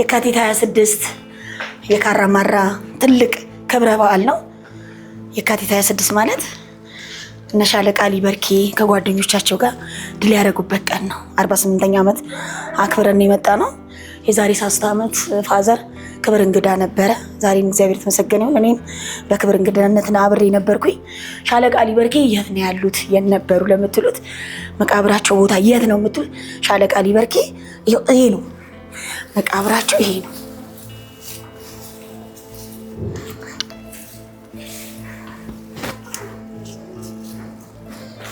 የካቲት 26 የካራማራ ትልቅ ክብረ በዓል ነው። የካቲት 26 ማለት እነ ሻለቃ ሊበርኬ ከጓደኞቻቸው ጋር ድል ያደረጉበት ቀን ነው። 48ኛ ዓመት አክብረን የመጣ ነው። የዛሬ 3 ዓመት ፋዘር ክብር እንግዳ ነበረ። ዛሬም እግዚአብሔር ተመሰገነ ይሁን እኔም በክብር እንግዳነት አብሬ ነበርኩኝ። ሻለቃ ሊበርኬ የት ነው ያሉት የነበሩ ለምትሉት መቃብራቸው ቦታ የት ነው የምትሉት ሻለቃ ሊበርኬ ይሄ ነው መቃብራቸው፣ ይሄ ነው።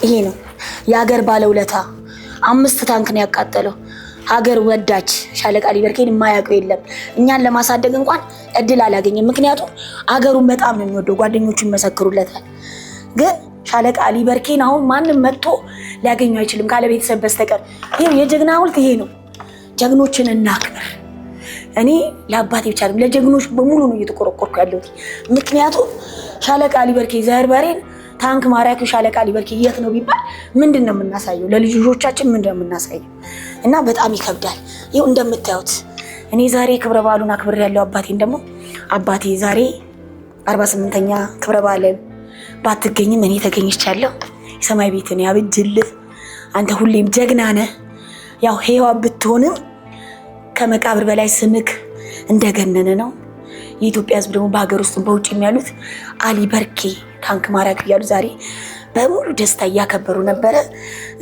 ይሄ ነው የሀገር ባለውለታ 5 ታንክ ነው ያቃጠለው። ሀገር ወዳጅ ሻለቃ ሊበርኬን የማያውቀው የለም። እኛን ለማሳደግ እንኳን እድል አላገኘም። ምክንያቱም ሀገሩን በጣም ነው የሚወደው፣ ጓደኞቹ ይመሰክሩለታል። ግን ሻለቃ ሊበርኬን አሁን ማንም መጥቶ ሊያገኘው አይችልም ካለ ቤተሰብ በስተቀር። ይሄ የጀግና ሐውልት ይሄ ነው። ጀግኖችን እናክብር። እኔ ለአባቴ ብቻ አይደለም ለጀግኖች በሙሉ ነው እየተቆረቆርኩ ያለሁት። ምክንያቱም ሻለቃ ሊበርኬ ዘርበሬን ታንክ ማራኪው ሻለቃ ሊበርኬ የት ነው ቢባል ምንድን ነው የምናሳየው? ለልጆቻችን ምንድን ነው የምናሳየው? እና በጣም ይከብዳል። ይኸው እንደምታዩት እኔ ዛሬ ክብረ በዓሉን አክብሬ ያለው አባቴን ደግሞ አባቴ ዛሬ 48ኛ ክብረ በዓል ባትገኝም እኔ ተገኝቻለሁ። የሰማይ ቤትን ያብጅልህ። አንተ ሁሌም ጀግና ነህ። ያው ሕያው ብትሆንም ከመቃብር በላይ ስምክ እንደገነነ ነው። የኢትዮጵያ ሕዝብ ደግሞ በሀገር ውስጥ በውጭ ያሉት አሊ በርኬ ታንክ ማራኪ እያሉ ዛሬ በሙሉ ደስታ እያከበሩ ነበረ።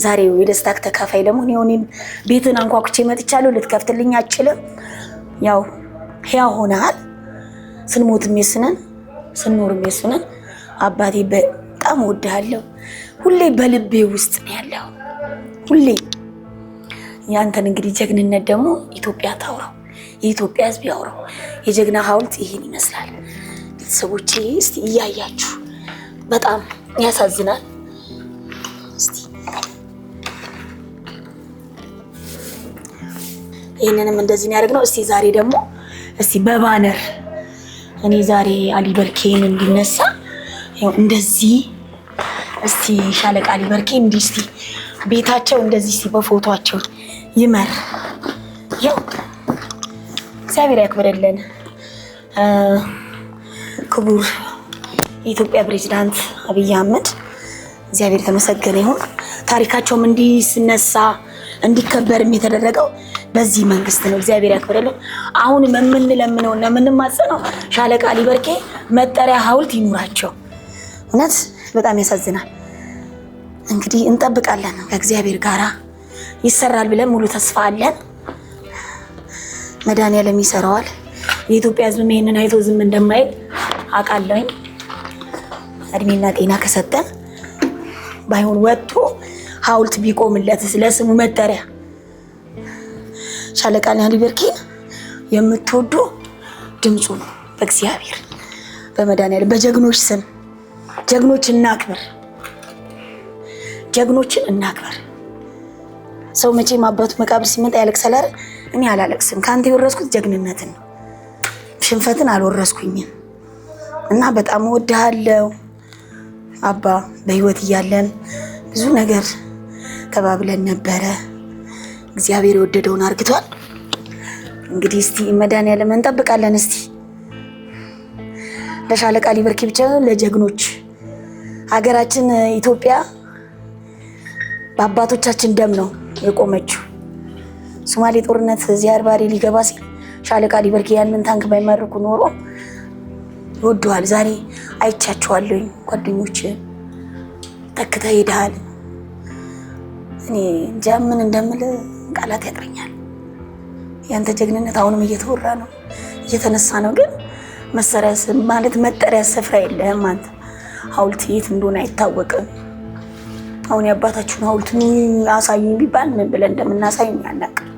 ዛሬ የደስታ ተካፋይ ደግሞ እኔም ቤትን አንኳኩቼ መጥቻለሁ። ልትከፍትልኝ አትችልም። ያው ሕያው ሆነሃል። ስንሞትም የሱነን ስንኖርም የሱነን። አባቴ በጣም እወድሃለሁ። ሁሌ በልቤ ውስጥ ነው ያለው። ሁሌ ያንተን እንግዲህ ጀግንነት ደግሞ ኢትዮጵያ ታውራው፣ የኢትዮጵያ ሕዝብ ያውራው። የጀግና ሐውልት ይሄን ይመስላል። ቤተሰቦቼ እስቲ እያያችሁ በጣም ያሳዝናል። እስቲ ይሄንንም እንደዚህ ነው ያደረግነው። እስቲ ዛሬ ደግሞ እስቲ በባነር እኔ ዛሬ አሊ በርኬን እንዲነሳ እንደዚህ እስቲ ሻለቃ አሊ በርኬ እንዲህ እስቲ ቤታቸው እንደዚህ እስቲ በፎቶአቸው ይመር። ያው እግዚአብሔር ያክብርልን። ክቡር የኢትዮጵያ ፕሬዝዳንት አብይ አህመድ እግዚአብሔር ተመሰገነ ይሁን። ታሪካቸውም እንዲህ ሲነሳ እንዲከበርም የተደረገው በዚህ መንግስት ነው። እግዚአብሔር ያክብርልን። አሁን የምንለምነው እና የምንማጸነው ሻለቃ አሊ በርኬ መጠሪያ ሐውልት ይኑራቸው። እውነት በጣም ያሳዝናል። እንግዲህ እንጠብቃለን። ከእግዚአብሔር ጋራ ይሰራል ብለን ሙሉ ተስፋ አለን። መድኃኒዓለም ይሰራዋል። የኢትዮጵያ ሕዝብ ይሄንን አይቶ ዝም እንደማይል አውቃለሁኝ። እድሜና ጤና ከሰጠን ባይሆን ወጥቶ ሐውልት ቢቆምለት ስለስሙ መጠሪያ ሻለቃ አሊ በርኬን የምትወዱ ድምፁ ነው። በእግዚአብሔር በመድኃኒዓለም በጀግኖች ስም ጀግኖችን እናክብር። ጀግኖችን እናክብር። ሰው መቼም አባቱ መቃብር ሲመጣ ያለቅሳል አይደል? እኔ አላለቅስም። ከአንተ የወረስኩት ጀግንነትን ነው። ሽንፈትን አልወረስኩኝም። እና በጣም እወድሃለሁ አባ። በህይወት እያለን ብዙ ነገር ተባብለን ነበረ። እግዚአብሔር የወደደውን አርግቷል። እንግዲህ እስቲ መድኃኒዓለም እንጠብቃለን። እስቲ ለሻለቃ አሊ በርኬ ብቻ ለጀግኖች ሀገራችን ኢትዮጵያ በአባቶቻችን ደም ነው የቆመችው። ሶማሌ ጦርነት ዚያድ ባሬ ሊገባ ሲል ሻለቃ አሊ በርኬ ያንን ታንክ ባይመርቁ ኖሮ ይወደዋል። ዛሬ አይቻቸዋለሁኝ። ጓደኞች ተክተህ ሄደሃል። እኔ እንጃ ምን እንደምል ቃላት ያጥረኛል። ያንተ ጀግንነት አሁንም እየተወራ ነው፣ እየተነሳ ነው። ግን መጠሪያ ስፍራ የለህም አንተ። ሐውልት የት እንደሆነ አይታወቅም። አሁን የአባታችሁን ሐውልት አሳዩኝ ቢባል ምን ብለን እንደምናሳይ አናውቅም።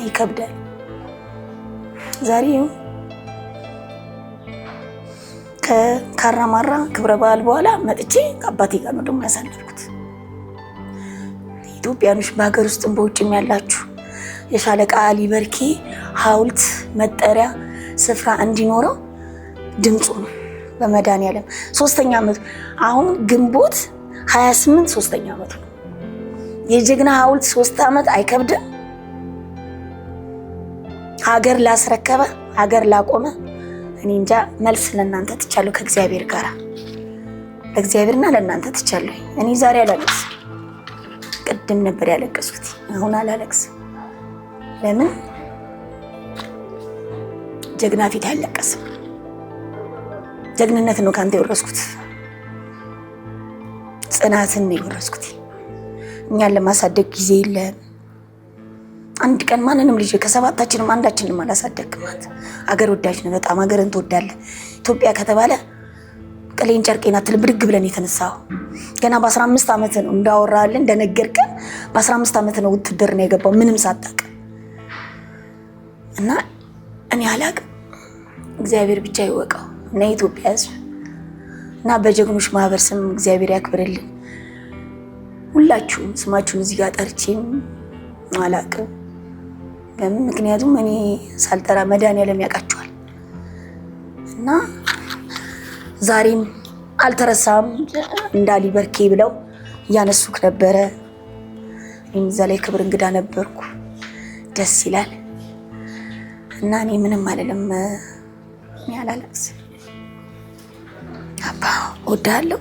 ይከብዳል። ዛሬ ከካራማራ ክብረ በዓል በኋላ መጥቼ ከአባቴ ጋር ነው ደግሞ ያሳለፍኩት። ኢትዮጵያኖች በሀገር ውስጥም በውጭም ያላችሁ የሻለቃ አሊ በርኬ ሐውልት መጠሪያ ስፍራ እንዲኖረው ድምፁ ነው። በመድኃኒዓለም 3ኛ ዓመቱ አሁን ግንቦት 28 3ኛ ዓመቱ ነው። የጀግና ሐውልት 3 ዓመት አይከብድም? ሀገር ላስረከበ ሀገር ላቆመ እኔ እንጃ መልስ ለእናንተ ትቻለሁ ከእግዚአብሔር ጋር ለእግዚአብሔርና ለእናንተ ትቻለሁ። እኔ ዛሬ አላለቅስ ቅድም ነበር ያለቀስኩት አሁን አላለቅስ። ለምን ጀግና ፊት አይለቀስም። ጀግንነት ነው ካንተ የወረስኩት ጽናትን ነው የወረስኩት። እኛን ለማሳደግ ጊዜ የለም። አንድ ቀን ማንንም ልጅ ከሰባታችንም አንዳችንም አላሳደግማት። አገር ወዳጅ ነው በጣም አገርን ትወዳለህ። ኢትዮጵያ ከተባለ ቀሌን ጨርቄና ትልብድግ ብለን የተነሳው ገና በ15 ዓመት ነው እንዳወራልን እንደነገርከን በ15 ዓመት ነው ውትድርና የገባው ምንም ሳታውቅ እና እኔ አላቅም እግዚአብሔር ብቻ ይወቀው እና ኢትዮጵያ ሕዝብ እና በጀግኖች ማህበር ስም እግዚአብሔር ያክብርልን። ሁላችሁም ስማችሁን እዚህ ጋር ጠርቼም አላቅም ለምን ምክንያቱም እኔ ሳልጠራ መድኃኒዓለም ያውቃችኋል እና ዛሬም አልተረሳም እንዳሊ በርኬ ብለው ያነሱክ ነበረ። እኔም እዛ ላይ ክብር እንግዳ ነበርኩ። ደስ ይላል እና እኔ ምንም አይደለም ያላለቅስ አባ ወዳለው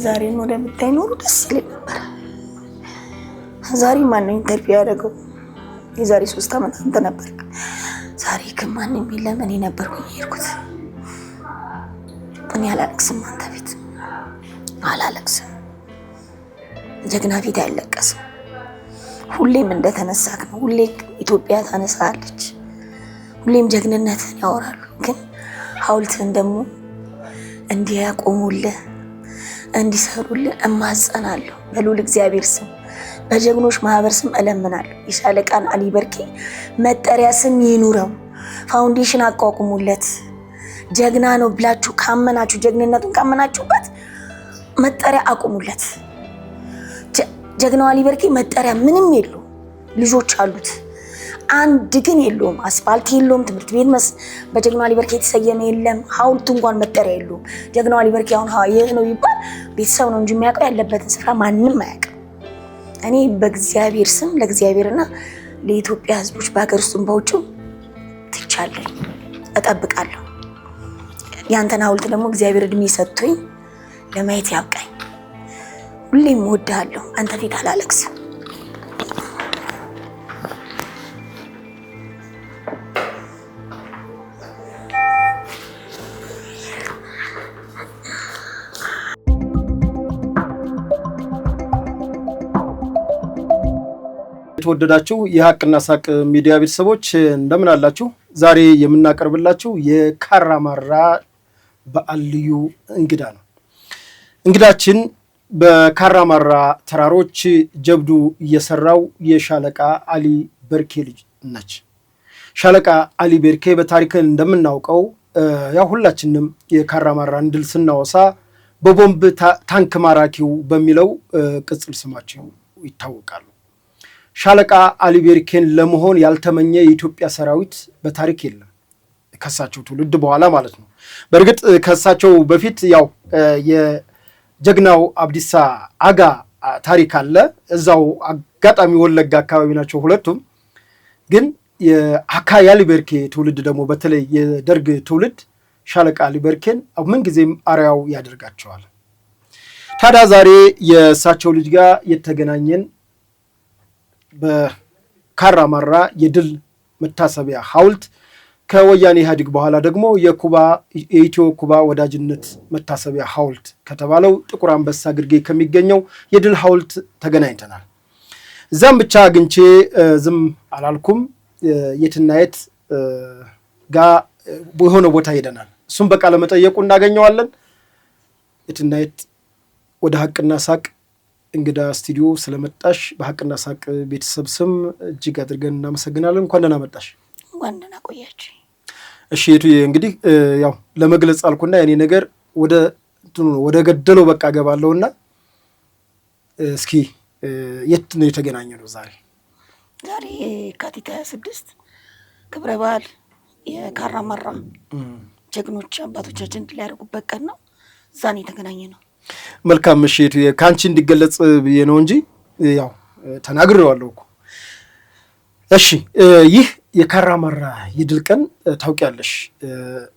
ዛሬን ወደ ምታይ ኖሩ ደስ ይለኝ ነበር። ዛሬ ማን ነው ኢንተርቪው ያደረገው? የዛሬ 3 ዓመት አንተ ነበርክ። ዛሬ ከማንም የለም እኔ ነበርኩ የሄድኩት። እኔ አላለቅስም አንተ ቤት አላለቅስም። ጀግና ፊት አይለቀስም። ሁሌም እንደተነሳክ ነው። ሁሌ ኢትዮጵያ ታነሳለች። ሁሌም ጀግንነትን ያወራሉ። ግን ሐውልትን ደግሞ እንዲያቆሙልህ እንዲሰሩልህ እማጸናለሁ በልዑል እግዚአብሔር ስም በጀግኖች ማህበር ስም እለምናለሁ። የሻለቃን አሊ በርኬ መጠሪያ ስም ይኑረው። ፋውንዴሽን አቋቁሙለት። ጀግና ነው ብላችሁ ካመናችሁ ጀግንነቱን ካመናችሁበት መጠሪያ አቁሙለት። ጀግናው አሊ በርኬ መጠሪያ ምንም የለው። ልጆች አሉት አንድ ግን የለውም። አስፋልት የለውም። ትምህርት ቤት በጀግናው አሊ በርኬ የተሰየመ የለም። ሐውልት እንኳን መጠሪያ የለውም። ጀግናው አሊ በርኬ አሁን ይህ ነው ይባል ቤተሰብ ነው እንጂ የሚያውቀው ያለበትን ስፍራ ማንም አያውቅም። እኔ በእግዚአብሔር ስም ለእግዚአብሔርና ለኢትዮጵያ ሕዝቦች በሀገር ውስጥም በውጭም ትቻለኝ እጠብቃለሁ። ያንተን ሐውልት ደግሞ እግዚአብሔር እድሜ ሰጥቶኝ ለማየት ያብቃኝ። ሁሌም እወድሃለሁ። አንተ ፊት አላለቅስም። የተወደዳችሁ የሀቅና ሳቅ ሚዲያ ቤተሰቦች እንደምን አላችሁ? ዛሬ የምናቀርብላችሁ የካራማራ በዓል ልዩ እንግዳ ነው። እንግዳችን በካራማራ ተራሮች ጀብዱ እየሰራው የሻለቃ አሊ በርኬ ልጅ ነች። ሻለቃ አሊ በርኬ በታሪክ እንደምናውቀው ያው ሁላችንም የካራማራን ድል ስናወሳ በቦምብ ታንክ ማራኪው በሚለው ቅጽል ስማቸው ይታወቃሉ። ሻለቃ አሊ በርኬን ለመሆን ያልተመኘ የኢትዮጵያ ሰራዊት በታሪክ የለም፣ ከሳቸው ትውልድ በኋላ ማለት ነው። በእርግጥ ከሳቸው በፊት ያው የጀግናው አብዲሳ አጋ ታሪክ አለ። እዛው አጋጣሚ ወለጋ አካባቢ ናቸው ሁለቱም። ግን የአካ አሊ በርኬ ትውልድ ደግሞ በተለይ የደርግ ትውልድ ሻለቃ አሊ በርኬን ምንጊዜም አርያው ያደርጋቸዋል። ታዲያ ዛሬ የእሳቸው ልጅ ጋር የተገናኘን በካራማራ የድል መታሰቢያ ሐውልት ከወያኔ ኢህአዴግ በኋላ ደግሞ የኢትዮ ኩባ ወዳጅነት መታሰቢያ ሐውልት ከተባለው ጥቁር አንበሳ ግርጌ ከሚገኘው የድል ሐውልት ተገናኝተናል። እዛም ብቻ አግኝቼ ዝም አላልኩም። የትና የት ጋር በሆነ ቦታ ሄደናል። እሱም በቃለ መጠየቁ እናገኘዋለን። የትና የት ወደ ሀቅና ሳቅ እንግዳ ስቱዲዮ ስለመጣሽ በሀቅና ሳቅ ቤተሰብ ስም እጅግ አድርገን እናመሰግናለን። እንኳን ደህና መጣሽ። እንኳን ደህና ቆያችሁ። እሺ የቱዬ እንግዲህ ያው ለመግለጽ አልኩና የኔ ነገር ወደ ገደለው በቃ ገባለሁና እስኪ የት ነው የተገናኘነው? ዛሬ የካቲት 26 ክብረ በዓል የካራማራ ጀግኖች አባቶቻችን ድል ያደረጉበት ቀን ነው። እዛ ነው የተገናኘነው። መልካም ምሽቱ ከአንቺ እንዲገለጽ ብዬ ነው እንጂ ያው ተናግሬዋለሁ እኮ። እሺ ይህ የካራማራ የድል ቀን ታውቂያለሽ፣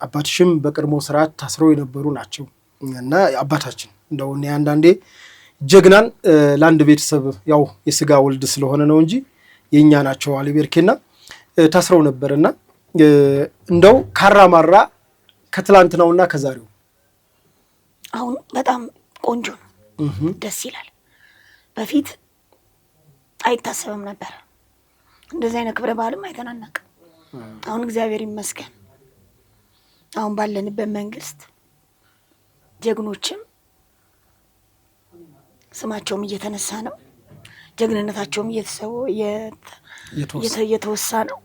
አባትሽም በቀድሞ ስርዓት ታስረው የነበሩ ናቸው እና አባታችን እንደው እኔ አንዳንዴ ጀግናን ለአንድ ቤተሰብ ያው የስጋ ወልድ ስለሆነ ነው እንጂ የኛ ናቸው አሊ ቤርኬና ታስረው ነበርና እንደው ካራማራ ከትላንትናውና ከዛሬው አሁን በጣም ቆንጆ ነው፣ ደስ ይላል። በፊት አይታሰብም ነበር፣ እንደዚህ አይነት ክብረ በዓልም አይተናናቅም። አሁን እግዚአብሔር ይመስገን አሁን ባለንበት መንግስት ጀግኖችም ስማቸውም እየተነሳ ነው፣ ጀግንነታቸውም እየተወሳ ነው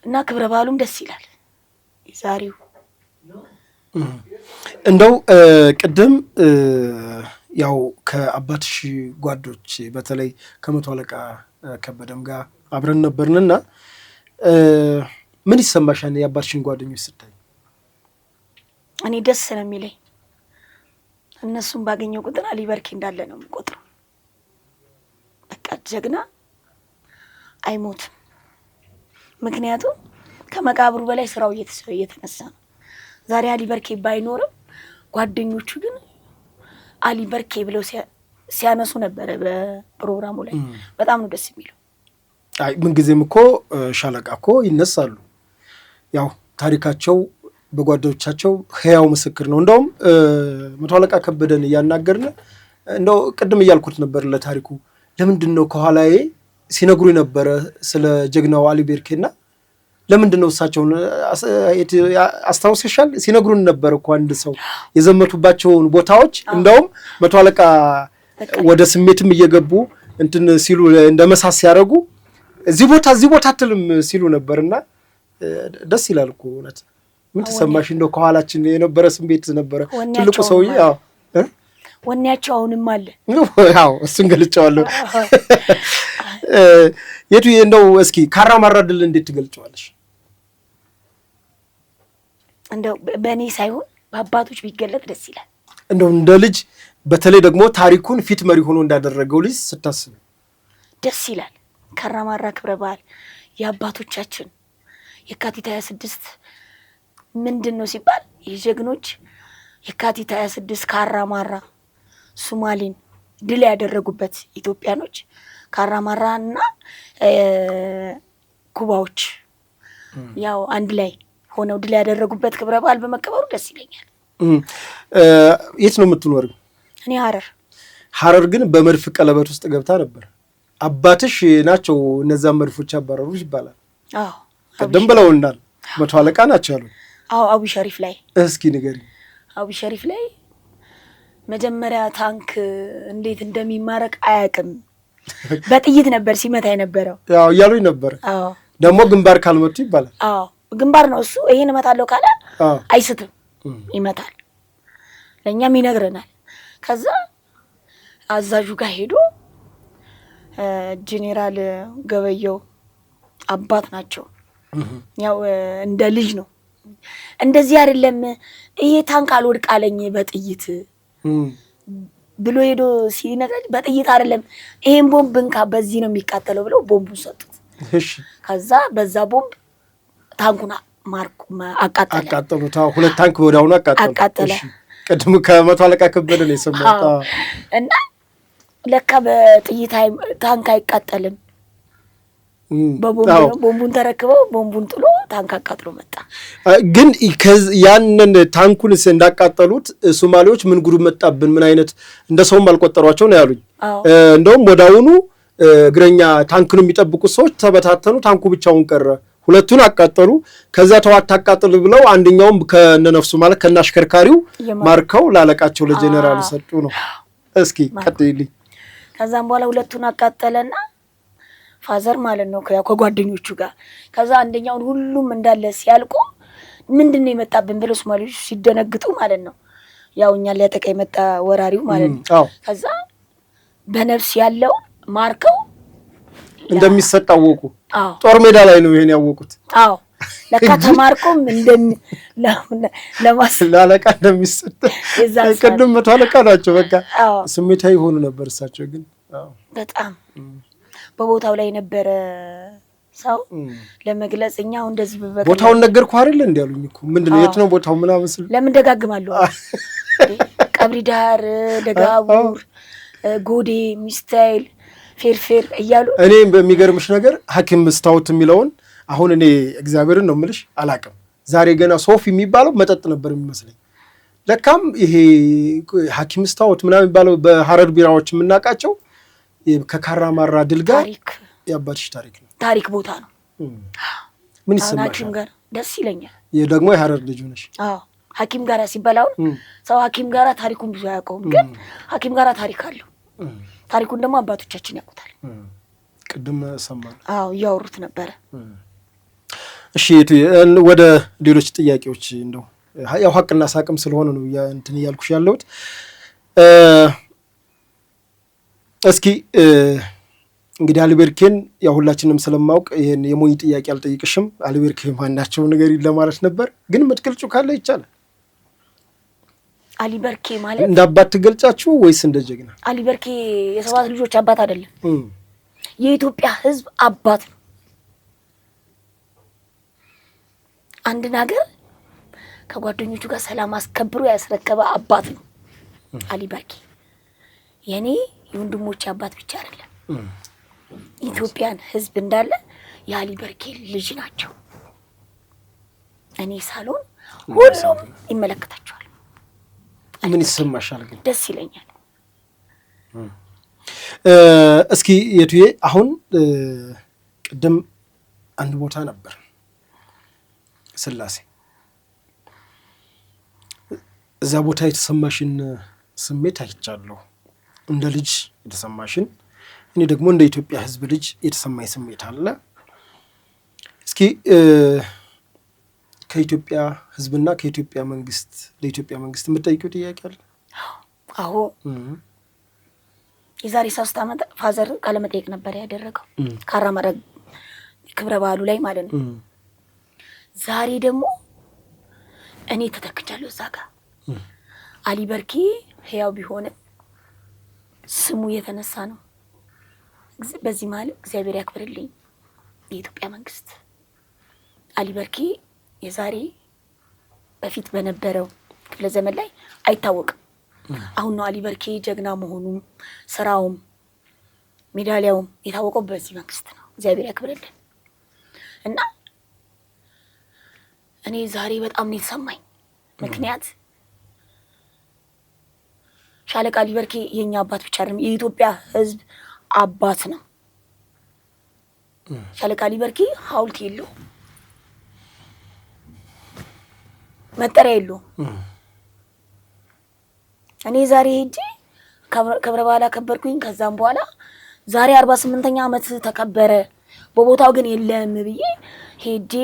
እና ክብረ በዓሉም ደስ ይላል። ዛሬው እንደው ቅድም ያው ከአባትሽ ጓዶች በተለይ ከመቶ አለቃ ከበደም ጋር አብረን ነበርንና ምን ይሰማሻል የአባትሽን ጓደኞች ስታይ? እኔ ደስ ነው የሚለኝ። እነሱም ባገኘው ቁጥር አሊ በርኬ እንዳለ ነው የምቆጥረው። በቃ ጀግና አይሞትም። ምክንያቱም ከመቃብሩ በላይ ስራው እየተነሳ ነው። ዛሬ አሊ በርኬ ባይኖርም ጓደኞቹ ግን አሊ በርኬ ብለው ሲያነሱ ነበረ በፕሮግራሙ ላይ። በጣም ነው ደስ የሚለው። አይ ምንጊዜም እኮ ሻለቃ እኮ ይነሳሉ። ያው ታሪካቸው በጓደኞቻቸው ህያው ምስክር ነው። እንደውም መቶ አለቃ ከበደን እያናገርን እንደው ቅድም እያልኩት ነበር ለታሪኩ ለምንድን ነው ከኋላዬ ሲነግሩ ነበረ ስለ ጀግናው አሊ ቤርኬና ለምንድን ነው እሳቸውን አስታውሰሻል? ሲነግሩን ነበር እኮ አንድ ሰው የዘመቱባቸውን ቦታዎች እንደውም መቶ አለቃ ወደ ስሜትም እየገቡ እንትን ሲሉ እንደመሳስ ሲያደርጉ እዚህ ቦታ አትልም ሲሉ ነበርና ደስ ይላል እኮ እውነት። ምን ተሰማሽ? እንደው ከኋላችን የነበረ ስሜት ነበረ ትልቁ ሰውዬ። አዎ ወኔያቸው አሁንም አለ። አዎ እሱን ገልጫዋለሁ። የቱ እንደው እስኪ ካራማራ ድል እንዴት ትገልጫዋለሽ? እንደው በእኔ ሳይሆን በአባቶች ቢገለጥ ደስ ይላል። እንደው እንደ ልጅ በተለይ ደግሞ ታሪኩን ፊት መሪ ሆኖ እንዳደረገው ልጅ ስታስብ ደስ ይላል። ካራማራ ክብረ በዓል የአባቶቻችን የካቲት 26 ምንድን ነው ሲባል የጀግኖች የካቲት 26 ካራማራ ሱማሌን ድል ያደረጉበት ኢትዮጵያኖች ካራማራ እና ኩባዎች ያው አንድ ላይ ሆነው ድል ያደረጉበት ክብረ በዓል በመከበሩ ደስ ይለኛል። የት ነው የምትኖሪው? እኔ ሐረር ግን በመድፍ ቀለበት ውስጥ ገብታ ነበር። አባትሽ ናቸው እነዛን መድፎች ያባረሩሽ ይባላል። አዎ ቀደም ብለውናል። መቶ አለቃ ናቸው ያሉት። አዎ አቡ ሸሪፍ ላይ እስኪ ንገሪኝ። አቡ ሸሪፍ ላይ መጀመሪያ ታንክ እንዴት እንደሚማረክ አያውቅም። በጥይት ነበር ሲመታ የነበረው። ያው እያሉኝ ነበር። አዎ ደግሞ ግንባር ካልመቱ ይባላል። አዎ ግንባር ነው እሱ። ይሄን እመታለሁ ካለ አይስትም፣ ይመታል። ለእኛም ይነግረናል። ከዛ አዛዡ ጋር ሄዶ ጄኔራል ገበየው አባት ናቸው። ያው እንደ ልጅ ነው። እንደዚህ አይደለም ይሄ ታንክ አልወድቅ አለኝ በጥይት ብሎ ሄዶ ሲነግረኝ በጥይት አይደለም ይሄን ቦምብ እንካ በዚህ ነው የሚቃጠለው ብለው ቦምቡን ሰጡት። እሺ ከዛ በዛ ቦምብ ታንኩን አቃጠሉት። ሁለት ታንክ ወዲያውኑ አቃጠለ። ቅድም ከመቶ አለቃ ከበደ ነው የሰማሁት። እና ለካ በጥይት ታንክ አይቃጠልም። ቦምቡን ተረክበው ቦምቡን ጥሎ ታንክ አቃጥሎ መጣ። ግን ያንን ታንኩንስ እንዳቃጠሉት ሶማሌዎች ምን ጉዱ መጣብን፣ ምን አይነት እንደ ሰውም አልቆጠሯቸው ነው ያሉኝ። እንደውም ወዳውኑ እግረኛ ታንክን የሚጠብቁት ሰዎች ተበታተኑ፣ ታንኩ ብቻውን ቀረ። ሁለቱን አቃጠሉ። ከዛ ተዋት አቃጥሉ ብለው አንደኛውም ከነነፍሱ ማለት ከናሽከርካሪው ማርከው ላለቃቸው ለጄኔራል ሰጡ ነው። እስኪ ቀጥይልኝ። ከዛም በኋላ ሁለቱን አቃጠለና ፋዘር ማለት ነው ከጓደኞቹ ጋር ከዛ አንደኛውን ሁሉም እንዳለ ሲያልቁ ምንድነው የመጣብን ብለው ሶማሌዎች ሲደነግጡ ማለት ነው። ያው እኛ ሊያጠቃ የመጣ ወራሪው ማለት ነው። ከዛ በነፍስ ያለው ማርከው እንደሚሰጥ አወቁ። ጦር ሜዳ ላይ ነው ይሄን ያወቁት። አዎ ለካ ተማርኮም ለአለቃ እንደሚሰጥ ቅድም መቶ አለቃ ናቸው። በቃ ስሜታዊ ሆኑ ነበር እሳቸው ግን በጣም በቦታው ላይ የነበረ ሰው ለመግለጽ እኛው እንደዚህ በበቀል ቦታውን ነገርኩህ አይደል እንዴ ያሉኝ እኮ ምንድነው የት ነው ቦታው ምናምን ስል ለምን ደጋግማለሁ ቀብሪ ዳር ደጋቡር ጎዴ ሚስታይል ፌርፌር እያሉ እኔ በሚገርምሽ ነገር ሐኪም መስታወት የሚለውን አሁን እኔ እግዚአብሔርን ነው የምልሽ አላቅም ዛሬ ገና ሶፊ የሚባለው መጠጥ ነበር የሚመስለኝ ለካም ይሄ ሐኪም መስታወት ምናምን የሚባለው በሐረር ቢራዎች የምናውቃቸው ከካራማራ ድል ጋር ያባትሽ ታሪክ ቦታ ነው ምን ይሰማሻል ሐኪም ጋር ደስ ይለኛል ደግሞ የሐረር ልጅ ነሽ አዎ ሐኪም ጋር ሲበላው ሰው ሐኪም ጋር ታሪኩን ብዙ ያውቀውም ግን ሐኪም ጋር ታሪክ አለው ታሪኩን ደግሞ አባቶቻችን ያውቁታል ቅድም ሰማን አዎ ያወሩት ነበር እሺ ወደ ሌሎች ጥያቄዎች እንደው ያው ሐቅና ሳቅም ስለሆነ ነው እንትን ያልኩሽ ያለሁት እስኪ እንግዲህ አሊበርኬን ያው ሁላችንም ስለማውቅ ይሄን የሞኝ ጥያቄ አልጠይቅሽም አሊበርኬ ማናቸው ነገር ለማለት ነበር ግን ምትገልጹ ካለ ይቻላል አሊበርኬ ማለት እንደ አባት ትገልጻችሁ ወይስ እንደ ጀግና አሊበርኬ የሰባት ልጆች አባት አይደለም የኢትዮጵያ ሕዝብ አባት ነው አንድ ነገር ከጓደኞቹ ጋር ሰላም አስከብሮ ያስረከበ አባት ነው አሊበርኬ የኔ የወንድሞች አባት ብቻ አይደለም ኢትዮጵያን ሕዝብ እንዳለ የአሊበርኬ ልጅ ናቸው እኔ ሳሎን ሁሉም ይመለከታቸዋል ምን ይሰማሻል ግን ደስ ይለኛል እስኪ የቱዬ አሁን ቅድም አንድ ቦታ ነበር ስላሴ እዛ ቦታ የተሰማሽን ስሜት አይቻለሁ እንደ ልጅ የተሰማሽን እኔ ደግሞ እንደ ኢትዮጵያ ሕዝብ ልጅ የተሰማኝ ስሜት አለ እስኪ ከኢትዮጵያ ሕዝብና ከኢትዮጵያ መንግስት ለኢትዮጵያ መንግስት የምትጠይቂው ጥያቄ አለ አዎ የዛሬ 3 ዓመት ፋዘር ቃለ መጠይቅ ነበር ያደረገው ካራማራ ክብረ በዓሉ ላይ ማለት ነው ዛሬ ደግሞ እኔ ተተክቻለሁ እዛ ጋር አሊበርኬ ህያው ቢሆንም ስሙ የተነሳ ነው በዚህ ማለት እግዚአብሔር ያክብርልኝ የኢትዮጵያ መንግስት አሊበርኬ የዛሬ በፊት በነበረው ክፍለ ዘመን ላይ አይታወቅም አሁን ነው አሊበርኬ ጀግና መሆኑም ስራውም ሜዳሊያውም የታወቀው በዚህ መንግስት ነው እግዚአብሔር ያክብርልን እና እኔ ዛሬ በጣም ነው የተሰማኝ ምክንያት ሻለቃ አሊበርኬ የኛ አባት ብቻ አይደለም የኢትዮጵያ ሕዝብ አባት ነው ሻለቃ አሊበርኬ ሐውልት የለው መጠሪያ የለው እኔ ዛሬ ሄጄ ክብረ በዓል አከበርኩኝ ከዛም በኋላ ዛሬ 48ኛ ዓመት ተከበረ በቦታው ግን የለም ብዬ ሄጄ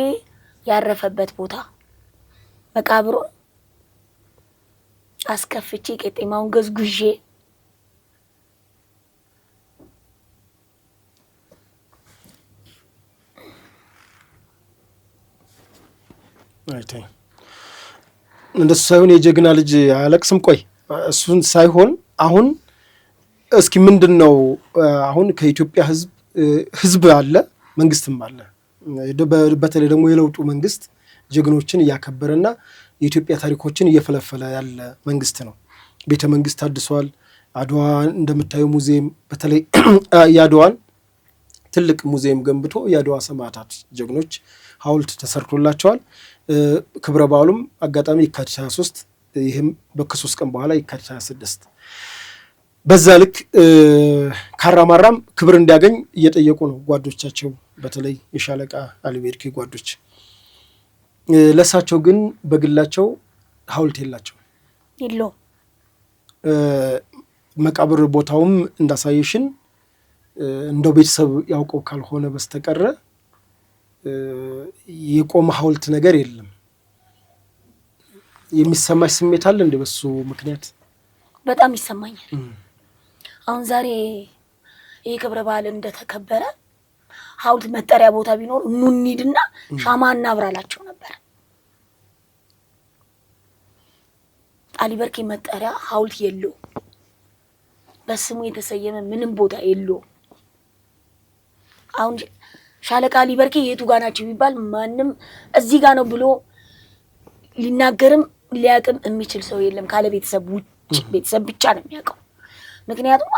ያረፈበት ቦታ መቃብሩ አስከፍቼ ቄጤማውን ገዝጉዤ እንደሱ ሳይሆን የጀግና ልጅ አለቅስም ቆይ እሱን ሳይሆን አሁን እስኪ ምንድነው አሁን ከኢትዮጵያ ህዝብ አለ መንግስትም አለ በተለይ ደግሞ የለውጡ መንግስት ጀግኖችን እያከበረና የኢትዮጵያ ታሪኮችን እየፈለፈለ ያለ መንግስት ነው ቤተ መንግስት አድሷል አድዋ እንደምታዩ ሙዚየም በተለይ ያድዋን ትልቅ ሙዚየም ገንብቶ ያድዋ ሰማዕታት ጀግኖች ሐውልት ተሰርቶላቸዋል ክብረ በዓሉም አጋጣሚ የካቲት 23 ይሄም በከ3 ቀን በኋላ የካቲት 26 በዛ ልክ ካራማራም ክብር እንዲያገኝ እየጠየቁ ነው ጓዶቻቸው በተለይ የሻለቃ አሊበርኬ ጓዶች ለሳቸው ግን በግላቸው ሐውልት የለው መቃብር ቦታውም እንዳሳየሽን እንደው ቤተሰብ ያውቀው ካልሆነ በስተቀረ የቆመ ሐውልት ነገር የለም የሚሰማሽ ስሜት አለ እንደ በሱ ምክንያት በጣም ይሰማኛል አሁን ዛሬ ይሄ ክብረ በዓል እንደተከበረ ሐውልት መጠሪያ ቦታ ቢኖር ኑኒድና ሻማና አብራላቸው ነበር አሊበርኬ መጠሪያ ሐውልት የለው በስሙ የተሰየመ ምንም ቦታ የለው አሁን ሻለቃ ሊበርኬ የቱ ጋር ናቸው ቢባል ማንም እዚህ ጋር ነው ብሎ ሊናገርም ሊያቅም የሚችል ሰው የለም ካለ ቤተሰብ ውጭ። ቤተሰብ ብቻ ነው የሚያውቀው። ምክንያቱም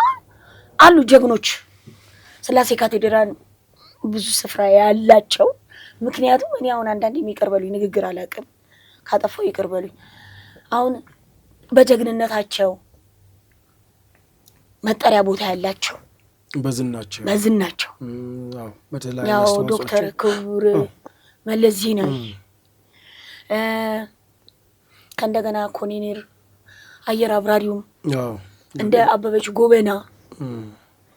አሉ ጀግኖች ስላሴ ካቴድራል ብዙ ስፍራ ያላቸው። ምክንያቱም እኔ አሁን አንዳንዴ የሚቀርበሉኝ ንግግር አላውቅም፣ ካጠፋው ይቅርበሉኝ። አሁን በጀግንነታቸው መጠሪያ ቦታ ያላቸው በዝናቸው ያው ዶክተር ክቡር መለስ ዜናዊ ከእንደገና ኮሎኔል አየር አብራሪውም እንደ አበበች ጎበና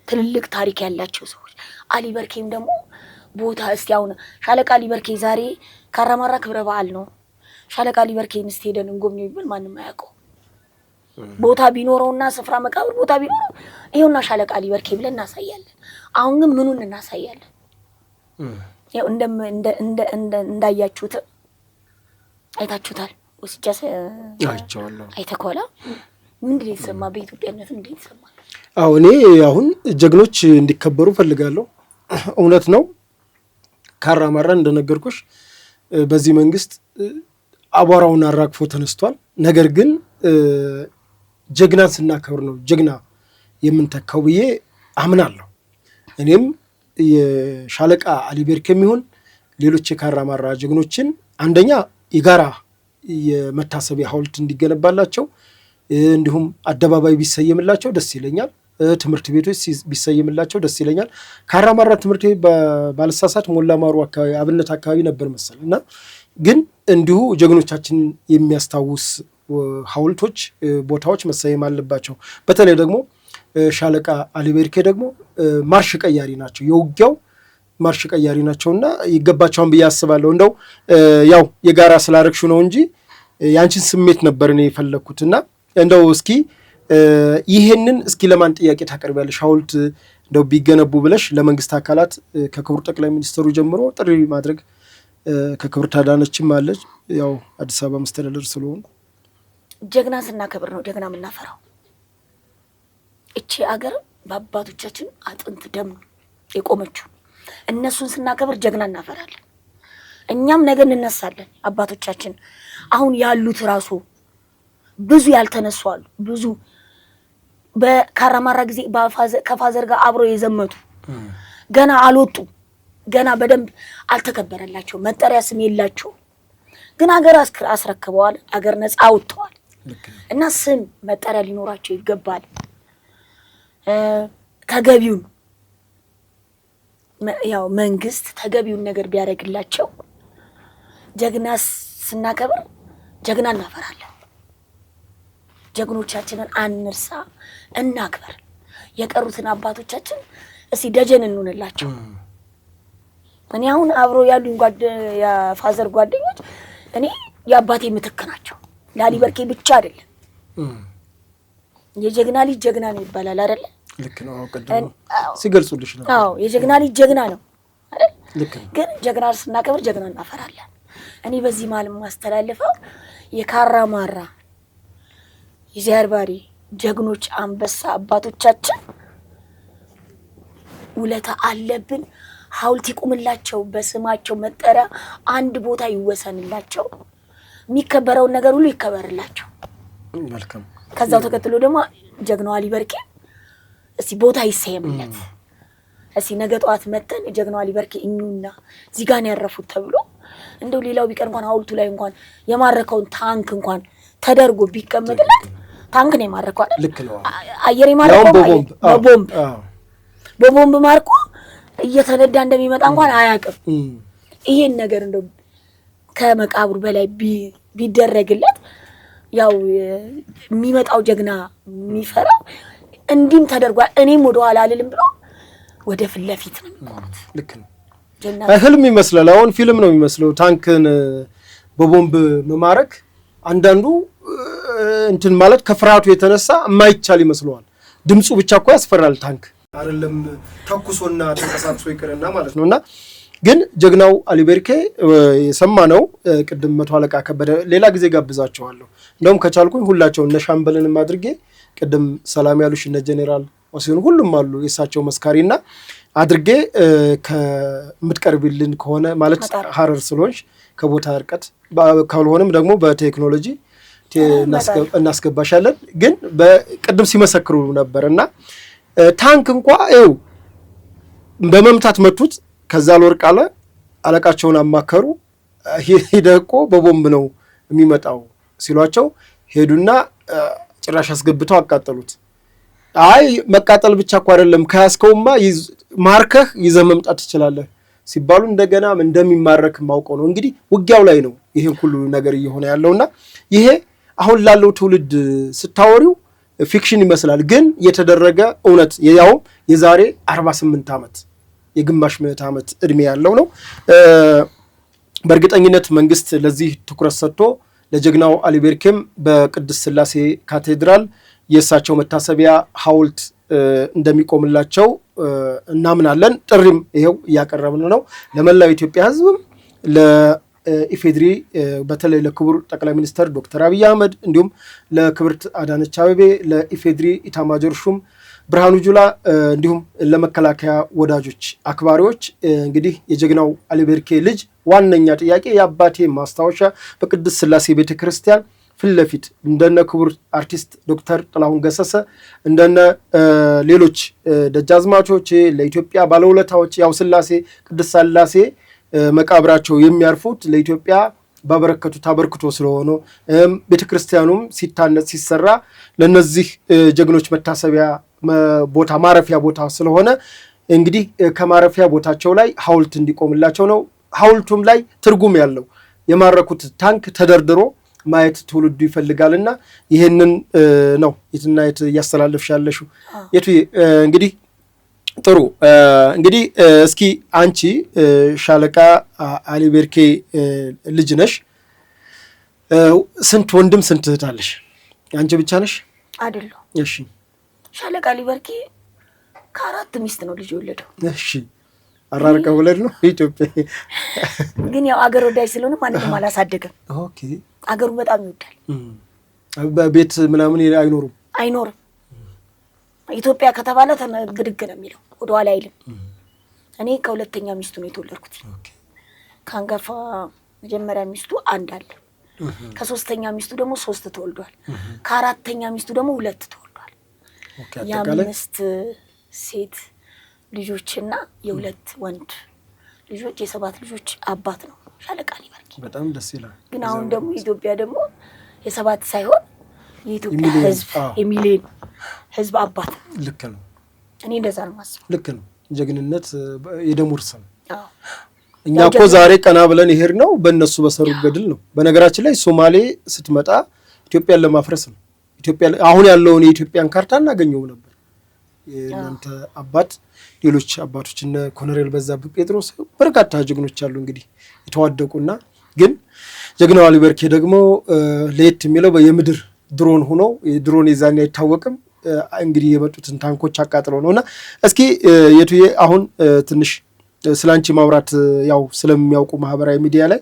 ትልልቅ ታሪክ ያላቸው ሰዎች። አሊ በርኬም ደግሞ ቦታ እስቲ አሁን ሻለቃ አሊ በርኬ ዛሬ ካራማራ ክብረ በዓል ነው። ሻለቃ አሊ በርኬን እስቲ ሄደን እንጎብኘው ይባል ማንም አያውቀው። ቦታ ቢኖረውና ስፍራ መቃብር ቦታ ቢኖረው ይሄውና ሻለቃ አሊ በርኬ ብለን እናሳያለን። አሁን ግን ምኑን እናሳያለን? ያው እንዳያችሁት አይታችሁታል። ወስጃስ አይቻለሁ። አይተኮላ ምንድን ነው የተሰማ? በኢትዮጵያነት ምንድን ነው የተሰማ? አዎ እኔ አሁን ጀግኖች እንዲከበሩ ፈልጋለሁ። እውነት ነው ካራማራ እንደነገርኩሽ በዚህ መንግስት አቧራውን አራግፎ ተነስቷል። ነገር ግን ጀግናን ስናከብር ነው ጀግና የምንተካው ብዬ አምናለሁ። እኔም የሻለቃ አሊ በርኬ የሚሆን ሌሎች የካራማራ ጀግኖችን አንደኛ የጋራ የመታሰቢያ ሐውልት እንዲገነባላቸው እንዲሁም አደባባይ ቢሰየምላቸው ደስ ይለኛል። ትምህርት ቤቶች ቢሰየምላቸው ደስ ይለኛል። ካራማራ ትምህርት ቤት ባልሳሳት ሞላ ማሩ አካባቢ አብነት አካባቢ ነበር መሰል እና ግን እንዲሁ ጀግኖቻችን የሚያስታውስ ሐውልቶች ቦታዎች መሰየም አለባቸው። በተለይ ደግሞ ሻለቃ አሊ በርኬ ደግሞ ማርሽ ቀያሪ ናቸው፣ የውጊያው ማርሽ ቀያሪ ናቸውና ይገባቸውን ብዬ አስባለሁ። እንደው ያው የጋራ ስላረግሹ ነው እንጂ ያንቺን ስሜት ነበር እኔ የፈለኩትና እንደው እስኪ ይሄንን እስኪ ለማን ጥያቄ ታቀርቢያለሽ? ሐውልት እንደው ቢገነቡ ብለሽ ለመንግስት አካላት ከክቡር ጠቅላይ ሚኒስትሩ ጀምሮ ጥሪ ማድረግ ከክብር ታዳነችም አለች። ያው አዲስ አበባ መስተዳደር ስለሆኑ ጀግና ስናከብር ነው ጀግና የምናፈራው። እቺ አገር በአባቶቻችን አጥንት ደም የቆመችው እነሱን ስናከብር ጀግና እናፈራለን። እኛም ነገ እንነሳለን። አባቶቻችን አሁን ያሉት ራሱ ብዙ ያልተነሱ አሉ። ብዙ በካራማራ ጊዜ ከፋዘር ጋር አብሮ የዘመቱ ገና አልወጡ፣ ገና በደንብ አልተከበረላቸው፣ መጠሪያ ስም የላቸው፣ ግን አገር አስረክበዋል። አገር ነፃ አውጥተዋል እና ስም መጠሪያ ሊኖራቸው ይገባል። ተገቢውን ያው መንግስት ተገቢውን ነገር ቢያደርግላቸው ጀግና ስናከብር ጀግና እናፈራለን። ጀግኖቻችንን አንርሳ፣ እናክበር። የቀሩትን አባቶቻችን እስቲ ደጀን እንሆንላቸው። እኔ አሁን አብሮ ያሉኝ የፋዘር ጓደኞች እኔ የአባቴ ምትክ ናቸው። ለአሊ በርኬ ብቻ አይደለም፣ የጀግና ልጅ ጀግና ነው ይባላል አይደለ? ልክ ነው። አውቀደም ሲገልጹልሽ ነው። አዎ የጀግና ልጅ ጀግና ነው አይደል? ልክ ነው። ግን ጀግና ስናከብር ጀግና እናፈራለን። እኔ በዚህ መሀል ማስተላልፈው የካራማራ የዚያርባሪ ጀግኖች አንበሳ አባቶቻችን ውለታ አለብን። ሐውልት ይቁምላቸው፣ በስማቸው መጠሪያ አንድ ቦታ ይወሰንላቸው፣ የሚከበረውን ነገር ሁሉ ይከበርላቸው። መልካም። ከዛው ተከትሎ ደግሞ ጀግናው አሊ በርኬ እስቲ ቦታ ይሰየምለት። እስቲ ነገ ጠዋት መተን ጀግናው አሊ በርኬ እኙና እዚህ ጋር ነው ያረፉት ተብሎ እንደው ሌላው ቢቀር እንኳን ሐውልቱ ላይ እንኳን የማረከውን ታንክ እንኳን ተደርጎ ቢቀመጥለት። ታንክ ነው የማረከው አይደል? ልክ ነው። አየር የማረከው በቦምብ ማርኮ እየተነዳ እንደሚመጣ እንኳን አያውቅም። ይሄን ነገር እንደው ከመቃብሩ በላይ ቢደረግለት ያው የሚመጣው ጀግና የሚፈራው እንዲም ተደርጓል እኔም ወደ ኋላ አልልም ብሎ ወደ ፊት ለፊት ነው የሚቆሙት። ልክ ነው። ህልም ይመስላል። አሁን ፊልም ነው የሚመስለው። ታንክን በቦምብ መማረክ አንዳንዱ እንትን ማለት ከፍርሃቱ የተነሳ የማይቻል ይመስለዋል። ድምፁ ብቻ እኮ ያስፈራል። ታንክ አይደለም ተኩሶና ተንቀሳቅሶ ይቅርና ማለት ነውና ግን ጀግናው አሊ በርኬ የሰማነው ቅድም መቶ አለቃ ከበደ ሌላ ጊዜ ጋብዛቸዋለሁ። እንደውም ከቻልኩኝ ሁላቸው እነ ሻምበልንም አድርጌ ቅድም ሰላም ያሉሽ እነ ጄኔራል ወሲሁን ሁሉም አሉ የእሳቸው መስካሪና አድርጌ ከምትቀርብልን ከሆነ ማለት ሀረር ስለሆንሽ ከቦታ ርቀት ካልሆነም ደግሞ በቴክኖሎጂ እናስገባሻለን። ግን በቅድም ሲመሰክሩ ነበር እና ታንክ እንኳ ይኸው በመምታት መቱት። ከዛ አልወርቅ አለ። አለቃቸውን አማከሩ። ሂደህ እኮ በቦምብ ነው የሚመጣው ሲሏቸው ሄዱና ጭራሽ አስገብተው አቃጠሉት። አይ መቃጠል ብቻ እኮ አይደለም ከያዝከውማ ማርከህ ይዘህ መምጣት ትችላለህ ሲባሉ እንደገና እንደሚማረክ ማውቀው ነው። እንግዲህ ውጊያው ላይ ነው ይሄን ሁሉ ነገር እየሆነ ያለውና ይሄ አሁን ላለው ትውልድ ስታወሪው ፊክሽን ይመስላል፣ ግን የተደረገ እውነት ያውም የዛሬ 48 ዓመት የግማሽ ምዕተ ዓመት እድሜ ያለው ነው። በእርግጠኝነት መንግስት ለዚህ ትኩረት ሰጥቶ ለጀግናው አሊ ቤርኬም በቅድስት ሥላሴ ካቴድራል የእሳቸው መታሰቢያ ሐውልት እንደሚቆምላቸው እናምናለን። ጥሪም ይሄው እያቀረብን ነው ለመላው ኢትዮጵያ ሕዝብም ለኢፌድሪ በተለይ ለክቡር ጠቅላይ ሚኒስትር ዶክተር አብይ አህመድ እንዲሁም ለክብርት አዳነች አቤቤ ለኢፌድሪ ኢታማጆር ሹም ብርሃኑ ጁላ እንዲሁም ለመከላከያ ወዳጆች አክባሪዎች እንግዲህ የጀግናው አሊ ቤርኬ ልጅ ዋነኛ ጥያቄ የአባቴ ማስታወሻ በቅድስት ሥላሴ ቤተክርስቲያን ፊት ለፊት እንደነ ክቡር አርቲስት ዶክተር ጥላሁን ገሰሰ እንደነ ሌሎች ደጃዝማቾች ለኢትዮጵያ ባለውለታዎች ያው ሥላሴ ቅድስት ሥላሴ መቃብራቸው የሚያርፉት ለኢትዮጵያ ባበረከቱት አበርክቶ ስለሆነ ቤተክርስቲያኑም ሲታነጽ ሲሰራ ለነዚህ ጀግኖች መታሰቢያ ቦታ ማረፊያ ቦታ ስለሆነ እንግዲህ ከማረፊያ ቦታቸው ላይ ሐውልት እንዲቆምላቸው ነው። ሐውልቱም ላይ ትርጉም ያለው የማረኩት ታንክ ተደርድሮ ማየት ትውልዱ ይፈልጋልና ይሄንን ነው የትና የት እያስተላለፍሽ ያለሽው። የቱ እንግዲህ ጥሩ እንግዲህ እስኪ አንቺ ሻለቃ አሊ ቤርኬ ልጅ ነሽ። ስንት ወንድም ስንት እህት አለሽ? አንቺ ብቻ ነሽ? አይደለም። እሺ። ሻለቃ አሊ ቤርኬ ከአራት ሚስት ነው ልጅ የወለደው። እሺ። አራርቀ ወለድ ነው ኢትዮጵያ። ግን ያው አገር ወዳጅ ስለሆነ ማንንም አላሳደገም። ኦኬ። አገሩን በጣም ይወዳል። በቤት ምናምን አይኖርም። ኢትዮጵያ ከተባለ ግድግ ነው የሚለው፣ ወደኋላ አይልም። እኔ ከሁለተኛ ሚስቱ ነው የተወለድኩት። ከአንጋፋ መጀመሪያ ሚስቱ አንድ አለ። ከሶስተኛ ሚስቱ ደግሞ 3 ተወልዷል። ከአራተኛ ሚስቱ ደግሞ 2 ተወልዷል። የአምስት ሴት ልጆችና የ2 ወንድ ልጆች የ7 ልጆች አባት ነው ሻለቃ አሊ ቤርኬ። በጣም ደስ ይላል። ግን አሁን ደግሞ ኢትዮጵያ ደግሞ የ7 ሳይሆን የኢትዮጵያ ሕዝብ የሚሊዮን ሕዝብ አባት። ልክ ነው። እኔ እንደዛ ነው የማስበው። ልክ ነው። ጀግንነት የደም ውርስ ነው። እኛ እኮ ዛሬ ቀና ብለን ይሄድ ነው በእነሱ በሰሩ ገድል ነው። በነገራችን ላይ ሶማሌ ስትመጣ ኢትዮጵያን ለማፍረስ ነው። ኢትዮጵያ አሁን ያለውን የኢትዮጵያን ካርታ እናገኘው ነበር። የእናንተ አባት ሌሎች አባቶች እነ ኮሎኔል በዛብህ ጴጥሮስ በርካታ ጀግኖች አሉ እንግዲህ የተዋደቁና፣ ግን ጀግናው አሊ ቤርኬ ደግሞ ለየት የሚለው የምድር ድሮን ሆኖ ድሮን የዛኔ አይታወቅም እንግዲህ የመጡትን ታንኮች አቃጥለው ነውና እስኪ የቱዬ አሁን ትንሽ ስላንቺ ማውራት ያው ስለሚያውቁ ማህበራዊ ሚዲያ ላይ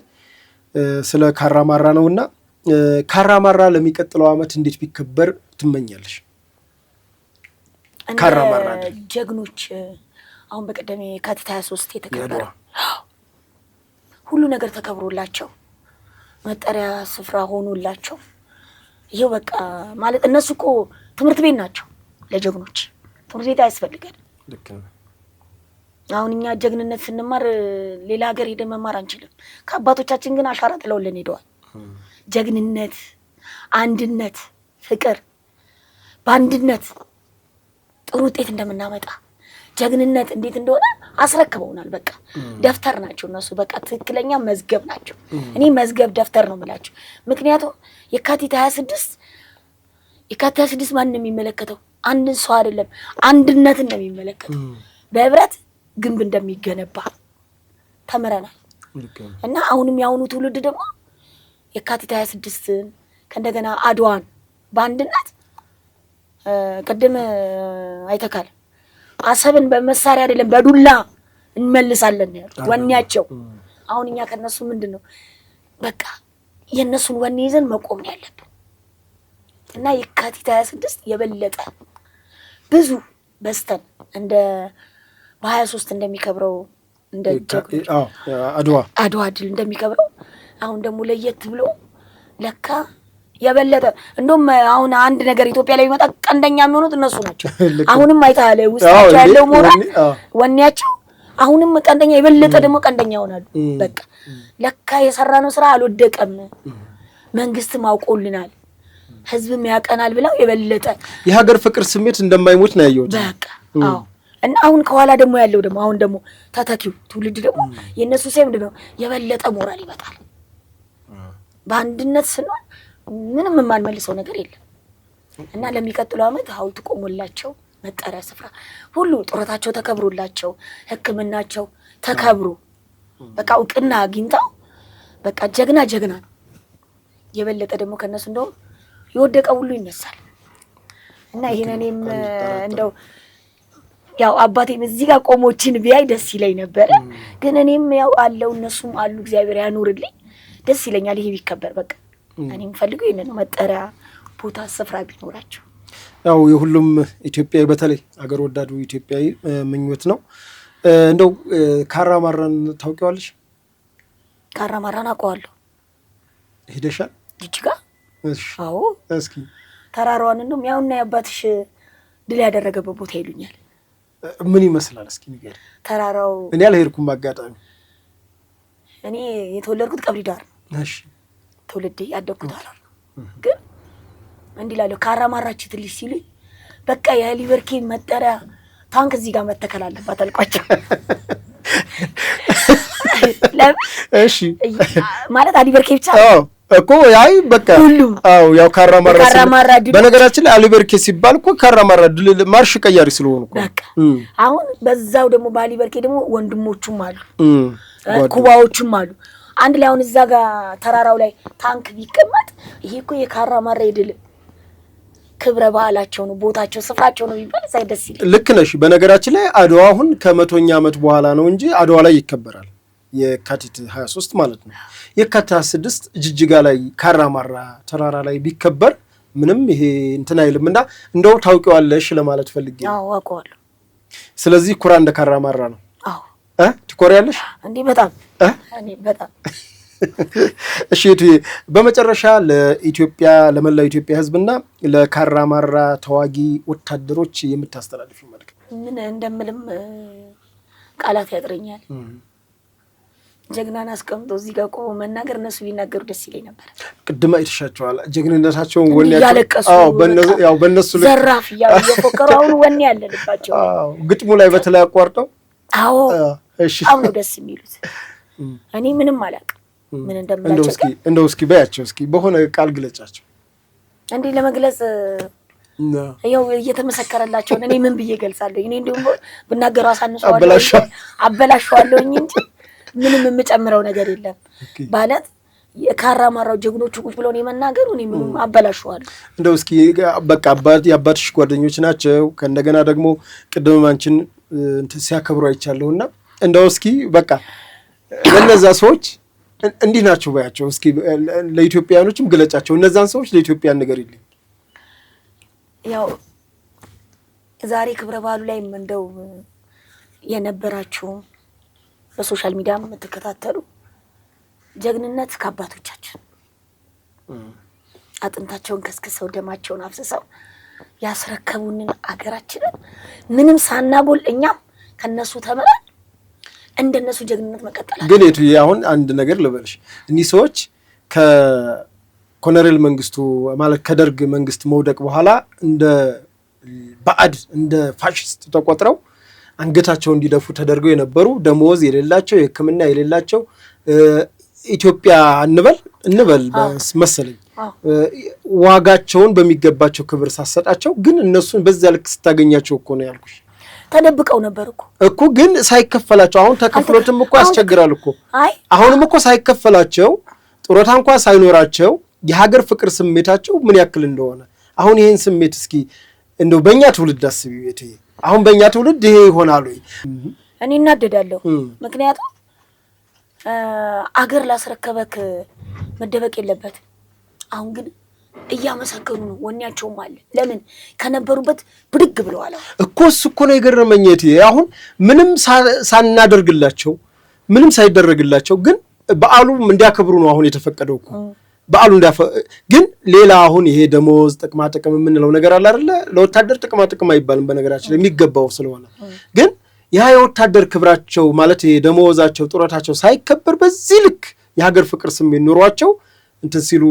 ስለ ካራማራ ነውና ካራማራ ለሚቀጥለው ዓመት እንዴት ቢከበር ትመኛለሽ? ካራማራ ጀግኖች አሁን በቀደም የካቲት 23 የተከበረ ሁሉ ነገር ተከብሮላቸው መጠሪያ ስፍራ ሆኖላቸው ይሄው በቃ ማለት እነሱ እኮ ትምህርት ቤት ናቸው ለጀግኖች። ትምህርት ቤት አያስፈልገንም። ልክ ነው። አሁን እኛ ጀግንነት ስንማር ሌላ ሀገር ሄደን መማር አንችልም። ከአባቶቻችን ግን አሻራ ጥለውልን ሄደዋል። ጀግንነት፣ አንድነት፣ ፍቅር፣ በአንድነት ጥሩ ውጤት እንደምናመጣ ጀግንነት እንዴት እንደሆነ አስረክበውናል። በቃ ደፍተር ናቸው እነሱ። በቃ ትክክለኛ መዝገብ ናቸው። እኔ መዝገብ ደፍተር ነው የምላቸው። ምክንያቱም የካቲት 26 ማንን ነው የሚመለከተው? አንድን ሰው አይደለም፣ አንድነትን ነው የሚመለከተው። በህብረት ግንብ እንደሚገነባ ተምረናል። እና አሁንም የአሁኑ ትውልድ ደግሞ የካቲት 26ን ከእንደገና አድዋን በአንድነት ቅድም አይተካል። አሰብን በመሳሪያ አይደለም በዱላ እንመልሳለን ያሉት ወኔያቸው። አሁን እኛ ከነሱ ምንድነው በቃ የነሱን ወኔ ይዘን መቆም ያለብን እና የካቲት 26 የበለጠ ብዙ በስተን እንደ በ23 እንደሚከብረው እንደ አድዋ ድል እንደሚከብረው አሁን ደግሞ ለየት ብሎ ለካ የበለጠ እንደውም አሁን አንድ ነገር ኢትዮጵያ ላይ ቢመጣ ቀንደኛ የሚሆኑት እነሱ ናቸው። አሁንም አይታለ ውስጣቸው ያለው ሞራል ወኔያቸው አሁንም ቀንደኛ የበለጠ ደግሞ ቀንደኛ ይሆናሉ። በቃ ለካ የሰራነው ስራ አልወደቀም፣ መንግስትም አውቆልናል፣ ህዝብም ያቀናል ብለው የበለጠ የሀገር ፍቅር ስሜት እንደማይሞት ነው ያየሁት። በቃ አዎ። እና አሁን ከኋላ ደግሞ ያለው ደግሞ አሁን ደግሞ ተተኪው ትውልድ ደግሞ የነሱ ሴም ደግሞ የበለጠ ሞራል ይመጣል። በአንድነት ስንሆን ምንም የማንመልሰው ነገር የለም እና ለሚቀጥለው ዓመት ሐውልት ቆሞላቸው መጠሪያ ስፍራ ሁሉ ጡረታቸው ተከብሮላቸው ሕክምናቸው ተከብሮ በቃ እውቅና አግኝተው በቃ ጀግና ነው። የበለጠ ደግሞ ከነሱ እንደውም የወደቀ ሁሉ ይነሳል እና ይሄን እኔም እንደው ያው አባቴም እዚህ ጋር ቆሞችን ቢያይ ደስ ይለኝ ነበር። ግን እኔም ያው አለው እነሱም አሉ እግዚአብሔር ያኑርልኝ ደስ ይለኛል። ይሄ ቢከበር በቃ እኔም ፈልገው ይሄን ነው መጠሪያ ቦታ ስፍራ ቢኖራቸው። ያው የሁሉም ኢትዮጵያዊ በተለይ አገር ወዳዱ ኢትዮጵያዊ ምኞት ነው። እንደው ካራማራን ታውቂዋለሽ? ካራማራን አውቀዋለሁ። ሄደሻል? ጅጅጋ? እሺ። አዎ። እስኪ ተራራዋን እንደውም ያውና የአባትሽ ድል ያደረገበት ቦታ ይሉኛል። ምን ይመስላል እስኪ ንገሪ። ተራራው እኔ አልሄድኩም አጋጣሚ። እኔ የተወለድኩት ቀብሪ ዳር ነው። እሺ። ትውልዴ ያደግኩት አላር ነው። ግን እንዲህ ላለው ካራማራች ትልሽ ሲሉኝ በቃ የሊበርኬ መጠሪያ ታንክ እዚህ ጋር መተከል አለባት አልቋቸው። እሺ ማለት አሊበርኬ ብቻ እኮ ያይ በቃ አው ያው ካራማራ በነገራችን ላይ አሊበርኬ ሲባል እኮ ካራማራ ድል ማርሽ ቀያሪ ስለሆነ እኮ በቃ አሁን በዛው ደግሞ በአሊበርኬ ደግሞ ወንድሞቹም አሉ ኩባዎቹም አሉ። አንድ ላይ አሁን እዛ ጋር ተራራው ላይ ታንክ ቢቀመጥ ይሄ እኮ የካራማራ የድል ክብረ በዓላቸው ነው፣ ቦታቸው፣ ስፍራቸው ነው ቢባል ሳይ ደስ ይላል። ልክ ነሽ። በነገራችን ላይ አድዋ አሁን ከ100ኛ ዓመት በኋላ ነው እንጂ አድዋ ላይ ይከበራል የካቲት 23 ማለት ነው። የካቲት 26 ጅጅጋ ላይ ካራማራ ተራራ ላይ ቢከበር ምንም ይሄ እንትን አይልምና እንደው ታውቂዋለሽ ለማለት ፈልጌ ነው። አዎ አውቀዋለሁ። ስለዚህ ኩራ እንደ ካራማራ ነው። አዎ ትኮሪያለሽ እንዴ? በጣም እኔ በጣም እሺ። በመጨረሻ ለኢትዮጵያ ለመላው ኢትዮጵያ ሕዝብና ለካራማራ ተዋጊ ወታደሮች የምታስተላልፊው መልእክት? ምን እንደምልም ቃላት ያጥረኛል። ጀግናን አስቀምጦ እዚህ ጋር ቆሞ መናገር እነሱ ቢናገሩ ደስ ይለኝ ነበር። ቅድም አይተሻቸዋል ጀግንነታቸውን ወኔ ያለቀሱ ያው በእነሱ ዘራፍ እያሉ እየፎከሩ አሁን ወኔ ያለልባቸው ግጥሙ ላይ በተለይ አቋርጠው አዎ እሺ አሁን ደስ የሚሉት እኔ ምንም አላውቅም ምን እንደምላቸው። እንደው እስኪ በያቸው እስኪ በሆነ ቃል ግለጫቸው። እንዴ ለመግለጽ ያው እየተመሰከረላቸው እኔ ምን ብዬ ገልጻለሁ? እኔ እንደውም ብናገሩ አበላሽዋለሁ እንጂ ምንም የምጨምረው ነገር የለም። ማለት የካራማራው ጀግኖቹ ቁጭ ብለው ነው መናገሩ እኔ ምንም አበላሽዋለሁ። እንደው እስኪ በቃ የአባትሽ ጓደኞች ናቸው ከእንደገና ደግሞ ቅድም አንቺን ሲያከብሩ አይቻለሁና እንደው እስኪ በቃ ለነዛ ሰዎች እንዲህ ናቸው ባያቸው እስኪ ለኢትዮጵያኖችም ግለጫቸው። እነዛን ሰዎች ለኢትዮጵያ ነገር ይልኝ። ያው ዛሬ ክብረ በዓሉ ላይ እንደው የነበራችሁ በሶሻል ሚዲያ የምትከታተሉ ጀግንነት ከአባቶቻችን አጥንታቸውን ከስክሰው ደማቸውን አፍስሰው ያስረከቡንን አገራችንን ምንም ሳናጎል እኛም ከነሱ ተምረን እንደነሱ ጀግንነት መቀጠል። ግን አሁን አንድ ነገር ልበልሽ፣ እኒህ ሰዎች ከኮሎኔል መንግስቱ ማለት ከደርግ መንግስት መውደቅ በኋላ እንደ ባዕድ እንደ ፋሽስት ተቆጥረው አንገታቸው እንዲደፉ ተደርገው የነበሩ ደሞዝ የሌላቸው የሕክምና የሌላቸው ኢትዮጵያ እንበል መሰለኝ ዋጋቸውን በሚገባቸው ክብር ሳሰጣቸው፣ ግን እነሱን በዛ ልክ ስታገኛቸው እኮ ነው ያልኩሽ። ተደብቀው ነበር እኮ ግን ሳይከፈላቸው አሁን ተከፍሎትም እኮ ያስቸግራል እኮ። አሁንም እኮ ሳይከፈላቸው ጡረታ እንኳን ሳይኖራቸው የሀገር ፍቅር ስሜታቸው ምን ያክል እንደሆነ አሁን ይሄን ስሜት እስኪ እንደው በእኛ ትውልድ አስቢው። አሁን በእኛ ትውልድ ይሄ ይሆናል ወይ? እኔ እናደዳለሁ። ምክንያቱም አገር ላስረከበክ መደበቅ የለበትም። አሁን ግን እያመሰገኑ ነው። ወኔያቸውም አለ። ለምን ከነበሩበት ብድግ ብለዋል እኮ። እሱ እኮ ነው የገረመኝ። አሁን ምንም ሳናደርግላቸው ምንም ሳይደረግላቸው ግን በዓሉም እንዲያከብሩ ነው አሁን የተፈቀደው እኮ በዓሉ ግን ሌላ አሁን ይሄ ደሞዝ ጥቅማ ጥቅም የምንለው ነገር አለ አይደለ? ለወታደር ጥቅማ ጥቅም አይባልም በነገራችን የሚገባው ስለሆነ ግን ያ የወታደር ክብራቸው ማለት ይሄ ደሞዛቸው ጡረታቸው ሳይከበር በዚህ ልክ የሀገር ፍቅር ስሜት ኑሯቸው እንትን ሲሉ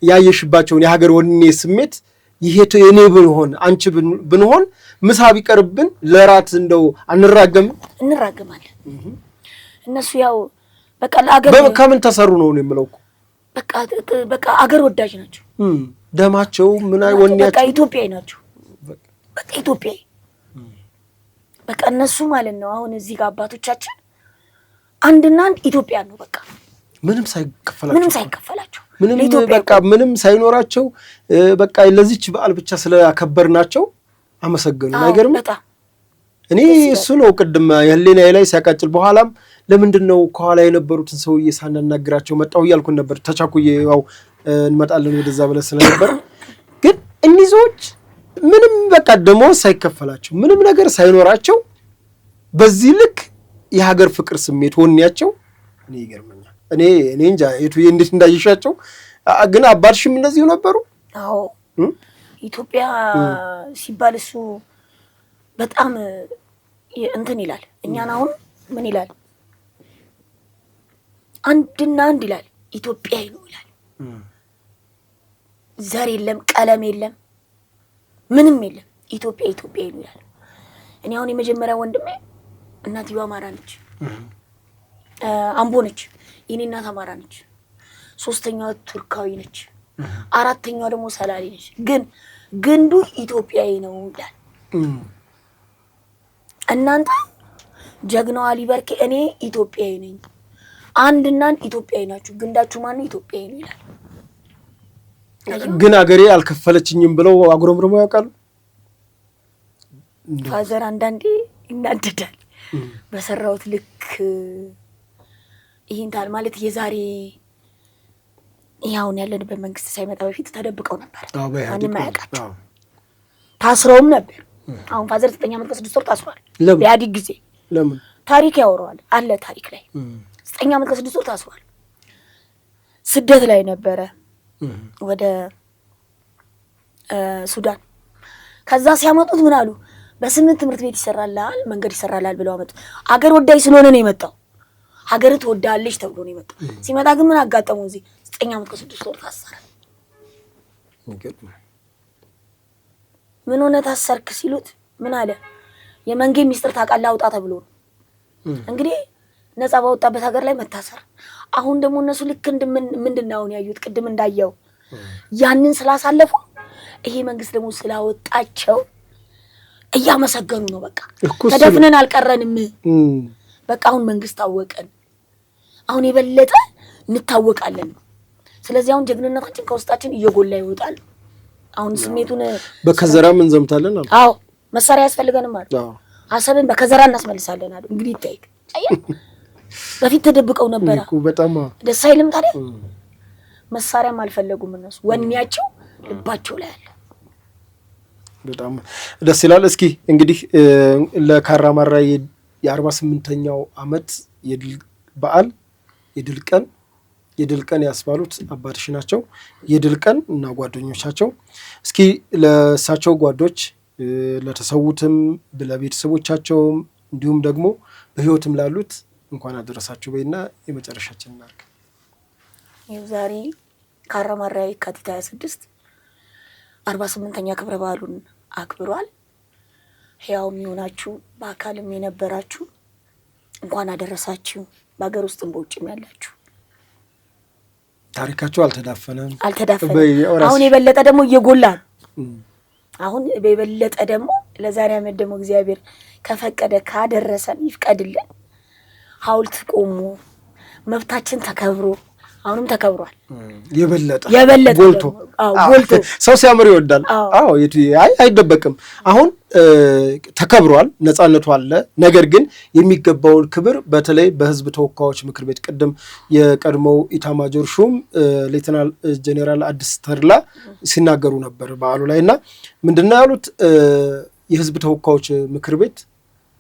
ያየሽባቸውን የሀገር ወኔ ስሜት ይሄ የኔ ብንሆን አንቺ ብንሆን ምሳ ቢቀርብን ለራት እንደው እንራገማለን። እነሱ ያው በቃ ለአገር ከምን ተሰሩ ነው የምለው እኮ በቃ አገር ወዳጅ ናቸው። ደማቸው ምን አይ ወኔያቸው በቃ ኢትዮጵያዊ ናቸው። በቃ ኢትዮጵያዊ በቃ እነሱ ማለት ነው። አሁን እዚህ ጋር አባቶቻችን አንድና አንድ ኢትዮጵያ ነው። በቃ ምንም ሳይከፈላቸው በቃ ምንም ሳይኖራቸው በቃ ለዚች በዓል ብቻ ስለያከበርናቸው አመሰገኑ። አይገርም? እኔ እሱ ነው ቅድም የህሊናዬ ላይ ሲያቃጭል በኋላም ለምንድን ነው ከኋላ የነበሩትን ሰውዬ ሳናናግራቸው መጣሁ እያልኩን ነበር። ተቻኩዬ ያው እንመጣለን ወደዛ ብለህ ስለነበር ግን እኒህ ሰዎች ምንም በቃ ደሞዝ ሳይከፈላቸው ምንም ነገር ሳይኖራቸው በዚህ ልክ የሀገር ፍቅር ስሜት ወኔያቸው እኔ ይገርመኛል። እኔ እንጃ የቱዬ እንዴት እንዳይሻቸው ግን አባትሽም እንደዚሁ ነበሩ። አዎ ኢትዮጵያ ሲባል እሱ በጣም እንትን ይላል። እኛን አሁን ምን ይላል? አንድና አንድ ይላል። ኢትዮጵያዊ ነው ይላል። ዘር የለም፣ ቀለም የለም፣ ምንም የለም። ኢትዮጵያዊ ነው ይላል። እኔ አሁን የመጀመሪያ ወንድሜ እናትየው አማራ ነች፣ አምቦ ነች። የኔ እናት አማራ ነች። ሶስተኛዋ ቱርካዊ ነች። አራተኛዋ ደግሞ ሰላሌ ነች። ግን ግንዱ ኢትዮጵያዊ ነው ይላል። እናንተ ጀግናዋ ሊበርኬ እኔ ኢትዮጵያዊ ነኝ። አንድና አንድ ኢትዮጵያዊ ናችሁ። ግንዳችሁ ማን ነው? ኢትዮጵያዊ ነው ይላል። ግን አገሬ አልከፈለችኝም ብለው አጉረምርመው ያውቃሉ? ፋዘር አንዳንዴ ይናደዳል። በሰራሁት ልክ ይህንታል ማለት የዛሬ ይኸውን ያለንበት መንግስት ሳይመጣ በፊት ተደብቀው ነበር። ማንም አያውቃቸው። ታስረውም ነበር። አሁን ፋዘር 9 ዓመት ከ6 ወር ታስሯል። በኢህአዴግ ጊዜ ለምን ታሪክ ያወራዋል አለ ታሪክ ላይ 9 ዓመት ከ6 ወር ታስሯል። ስደት ላይ ነበረ ወደ ሱዳን። ከዛ ሲያመጡት ምን አሉ? በስምንት ትምህርት ቤት ይሰራላል፣ መንገድ ይሰራላል ብለው አመጡ። አገር ወዳይ ስለሆነ ነው የመጣው። ሀገር ትወዳለች ተብሎ ነው የመጣው። ሲመጣ ግን ምን አጋጠመው? እዚህ 9 ዓመት ከ6 ወር ታሰረ። ምን ሆነ ታሰርክ ሲሉት ምን አለ? የመንጌ ሚስጥር ታውቃለህ አውጣ ተብሎ ነው። እንግዲህ ነፃ ባወጣበት ሀገር ላይ መታሰር። አሁን ደግሞ እነሱ ልክ ምንድን ነው ያዩት? ቅድም እንዳየው ያንን ስላሳለፉ ይሄ መንግስት ደግሞ ስላወጣቸው እያመሰገኑ ነው። በቃ ተደፍነን አልቀረንም። በቃ አሁን መንግስት አወቀን፣ አሁን የበለጠ እንታወቃለን። ስለዚህ አሁን ጀግንነታችን ከውስጣችን እየጎላ ይወጣል። አሁን ስሜቱን በከዘራም እንዘምታለን አሉ። አዎ መሳሪያ ያስፈልገንም አሉ። አሰብን በከዘራ እናስመልሳለን አሉ። እንግዲህ ይታይክ በፊት ተደብቀው ነበር እኮ በጣም ደስ አይልም ታዲያ? መሳሪያም አልፈለጉም እነሱ፣ ወኔያቸው ልባቸው ላይ አለ። በጣም ደስ ይላል። እስኪ እንግዲህ ለካራማራ የ48ኛው ዓመት የድል በዓል የድል ቀን ያስባሉት አባትሽ ናቸው። የድል ቀን እና ጓደኞቻቸው እስኪ ለእሳቸው ጓዶች ለተሰዉትም ለቤተሰቦቻቸውም እንዲሁም ደግሞ በህይወትም ላሉት እንኳን አደረሳችሁ በይና የመጨረሻችን እናርግ። ዛሬ ካራማራ የካቲት 26 48ኛ ክብረ በዓሉን አክብሯል። ሕያውም የሆናችሁ በአካልም የነበራችሁ እንኳን አደረሳችሁ። በሀገር ውስጥም በውጭም ያላችሁ ታሪካቸው አልተዳፈነም። አሁን የበለጠ ደግሞ እየጎላ ነው። አሁን የበለጠ ደግሞ ለዛሬ ዓመት ደግሞ እግዚአብሔር ከፈቀደ ካደረሰን ይፍቀድልን። ሐውልት ቆሞ መብታችን ተከብሮ አሁንም ተከብሯል። የበለጠ ጎልቶ ሰው ሲያምር ይወዳል። አዎ አይደበቅም። አሁን ተከብሯል፣ ነፃነቱ አለ። ነገር ግን የሚገባውን ክብር በተለይ በህዝብ ተወካዮች ምክር ቤት ቅድም የቀድሞው ኢታማጆር ሹም ሌተናል ጄኔራል አዲስ ተድላ ሲናገሩ ነበር በዓሉ ላይ እና ምንድነው ያሉት? የህዝብ ተወካዮች ምክር ቤት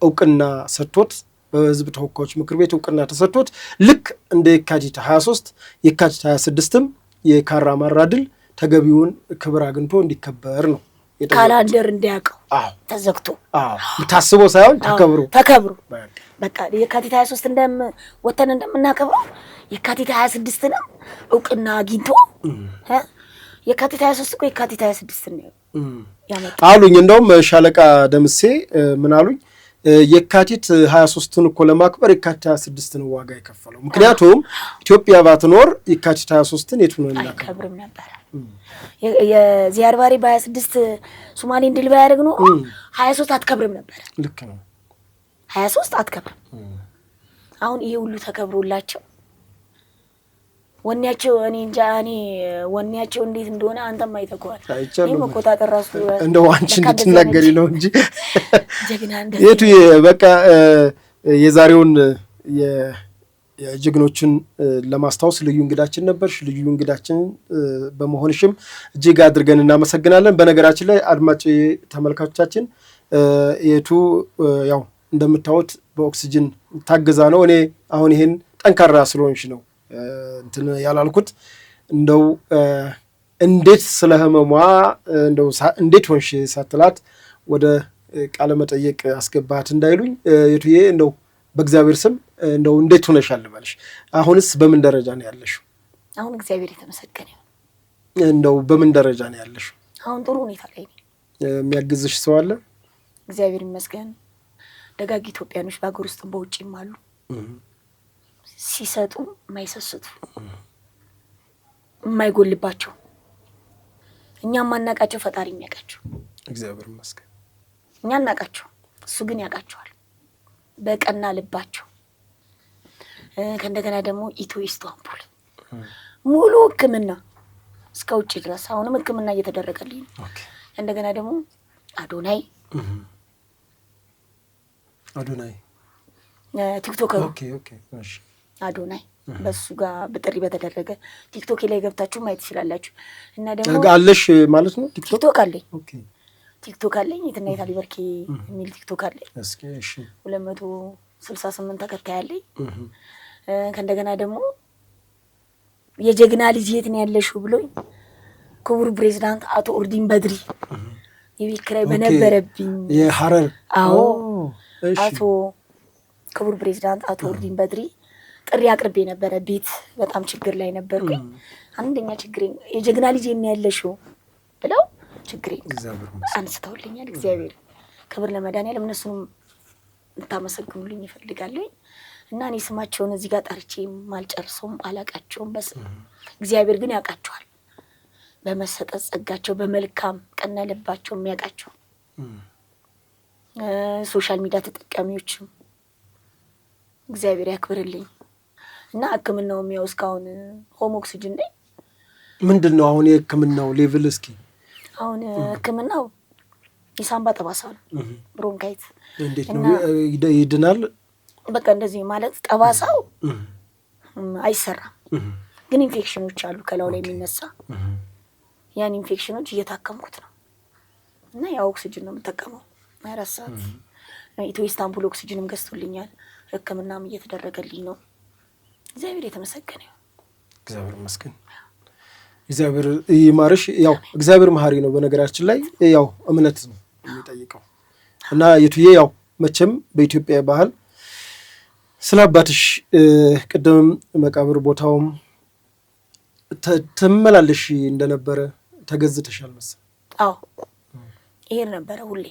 እውቅና ሰጥቶት በህዝብ ተወካዮች ምክር ቤት እውቅና ተሰጥቶት ልክ እንደ የካቲት 23 የካቲት 26ም የካራማራ ድል ተገቢውን ክብር አግኝቶ እንዲከበር ነው። ካላንደር እንዲያውቀው ተዘግቶ ታስቦ ሳይሆን ተከብሮ በቃ የካቲት 23 ወተን እንደምናከብረው የካቲት 26 ነው እውቅና አግኝቶ የካቲት 23 እኮ የካቲት 26 ነው ያመጣው አሉኝ። እንደውም ሻለቃ ደምሴ ምን አሉኝ? የካቲት 23ን እኮ ለማክበር የካቲት 26 ነው ዋጋ የከፈለው። ምክንያቱም ኢትዮጵያ ባትኖር የካቲት 23ን የቱ ነው እናከብርም ነበር። የዚያድ ባሬ በ26 ሶማሌን ድል ባያደርግ ነው 23 አትከብርም ነበር። ልክ ነው 23 አትከብርም። አሁን ይሄ ሁሉ ተከብሮላቸው ወኔያቸው እኔ እንጃ እኔ ወኔያቸው እንዴት እንደሆነ አንተም አይተከዋል። ይሄ መቆጣጠር ራሱ እንደው አንቺ እንድትናገሪ ነው እንጂ ጀግና የቱ በቃ የዛሬውን የጀግኖችን ለማስታወስ ልዩ እንግዳችን ነበርሽ። ልዩ እንግዳችን በመሆንሽም እጅግ አድርገን እናመሰግናለን። በነገራችን ላይ አድማጭ ተመልካቾቻችን የቱ ያው እንደምታዩት በኦክሲጅን ታግዛ ነው። እኔ አሁን ይሄን ጠንካራ ስለሆንሽ ነው እንትን ያላልኩት። እንደው እንዴት ስለ ህመሟ እንደው እንዴት ሆንሽ ሳትላት ወደ ቃለ መጠየቅ አስገባት እንዳይሉኝ የቱዬ እንደው በእግዚአብሔር ስም እንደው እንዴት ሆነሻል ልበልሽ? አሁንስ በምን ደረጃ ነው ያለሽው? አሁን እግዚአብሔር የተመሰገነ ይሁን። እንደው በምን ደረጃ ነው ያለሽው? አሁን ጥሩ ሁኔታ ላይ ነኝ። የሚያግዝሽ ሰው አለ? እግዚአብሔር ይመስገን። ደጋግ ኢትዮጵያኖች በአገር ውስጥም በውጭም አሉ። ሲሰጡ የማይሰስቱ የማይጎልባቸው እኛም ማናቃቸው ፈጣሪ የሚያውቃቸው እግዚአብሔር ይመስገን። እኛ እናቃቸው እሱ ግን ያውቃቸዋል በቀና ልባቸው። ከእንደገና ደግሞ ኢትዮ ኢስታንቡል ሙሉ ሕክምና እስከ ውጭ ድረስ አሁንም ሕክምና እየተደረገልኝ ነው። እንደገና ደግሞ አዶናይ ቲክቶክ እሺ አዶናይ በሱ ጋር በጥሪ በተደረገ ቲክቶክ ላይ ገብታችሁ ማየት ትችላላችሁ። እና ደግሞ አለሽ ማለት ነው ቲክቶክ አለኝ። ቲክቶክ አለኝ የትና አሊበርኬ የሚል ቲክቶክ አለኝ። እስኪ እሺ 268 ተከታይ አለኝ። ከእንደገና ደግሞ የጀግና ልጅ የት ነው ያለሽው ብሎኝ ክቡር ፕሬዝዳንት አቶ ኦርዲን በድሪ የቤት ኪራይ በነበረብኝ የሐረር አቶ ክቡር ፕሬዝዳንት አቶ ኦርዲን በድሪ ጥሪ አቅርቤ ነበረ። ቤት በጣም ችግር ላይ ነበርኩኝ። አንደኛ ችግሬ የጀግና ልጅ የሚያለሽው ብለው ችግሬ አንስተውልኛል። እግዚአብሔር ክብር ለመድኃኒዓለም። እነሱንም እንታመሰግኑልኝ ይፈልጋለኝ። እና እኔ ስማቸውን እዚህ ጋር ጠርቼ ማልጨርሰውም አላቃቸውም። በስም እግዚአብሔር ግን ያውቃቸዋል። በመሰጠት ጸጋቸው በመልካም ቀና ልባቸው የሚያውቃቸው ሶሻል ሚዲያ ተጠቃሚዎችም እግዚአብሔር ያክብርልኝ። እና ሕክምናው የሚያው እስካሁን ሆም ኦክሲጅን ነኝ። ምንድነው አሁን የሕክምናው ሌቭል? እስኪ አሁን ሕክምናው የሳምባ ጠባሳ ነው። ብሮንካይት እንዴት ነው ይድናል? በቃ እንደዚህ ማለት ጠባሳው አይሰራም፣ ግን ኢንፌክሽኖች አሉ ከላው ላይ የሚነሳ ያን ኢንፌክሽኖች እየታከምኩት ነው። እና ያው ኦክሲጅን ነው የምጠቀመው 24 ሰዓት። ኢትዮ ኢስታንቡል ኦክሲጅንም ገዝቶልኛል። ሕክምናም እየተደረገልኝ ነው። እግዚአብሔር የተመሰገነ ይሁን። እግዚአብሔር ይመስገን። እግዚአብሔር ይማርሽ። ያው እግዚአብሔር መሐሪ ነው። በነገራችን ላይ ያው እምነት ነው የሚጠይቀው እና የቱዬ ያው መቼም በኢትዮጵያ ባህል ስለ አባትሽ ቅድም መቃብር ቦታውም ትመላለሽ እንደነበረ ተገዝተሻል መሰለኝ። አዎ ይሄን ነበረ ሁሌ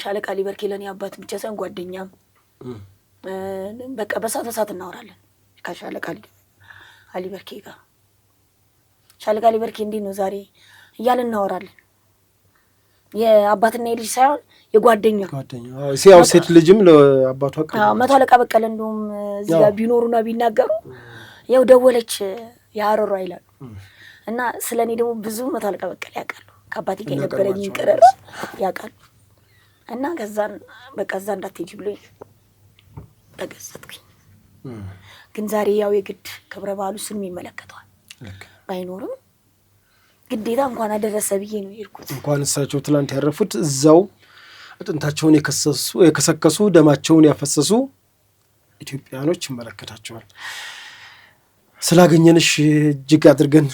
ሻለቃ ሊበርኬ ለኔ አባት ብቻ ሳይሆን ጓደኛም በቃ በሳት እናወራለን ከሻለቃ አሊበርኬ ጋር። ሻለቃ አሊበርኬ እንዴት ነው ዛሬ እያልን እናወራለን። የአባትና የልጅ ሳይሆን የጓደኛ ያው ሴት ልጅም ለአባቷ መቶ አለቃ በቀለ እንደውም እዚህ ጋር ቢኖሩና ቢናገሩ ያው ደወለች ያሮራ ይላሉ እና ስለኔ ደግሞ ብዙ መቶ አለቃ በቀለ ያውቃሉ። ከአባቴ ጋር የነበረኝ ቅርርብ ያውቃሉ እና ከዛን በቃ እዛ እንዳትሄጂ ብሎኝ ተገሰጥኩኝ። ግን ዛሬ ያው የግድ ክብረ በዓሉ ስም ይመለከተዋል ባይኖርም ግዴታ እንኳን አደረሰ ብዬ ነው የሄድኩት። እንኳን እሳቸው ትላንት ያረፉት እዛው አጥንታቸውን የከሰከሱ ደማቸውን ያፈሰሱ ኢትዮጵያኖች ይመለከታቸዋል። ስላገኘንሽ እጅግ አድርገን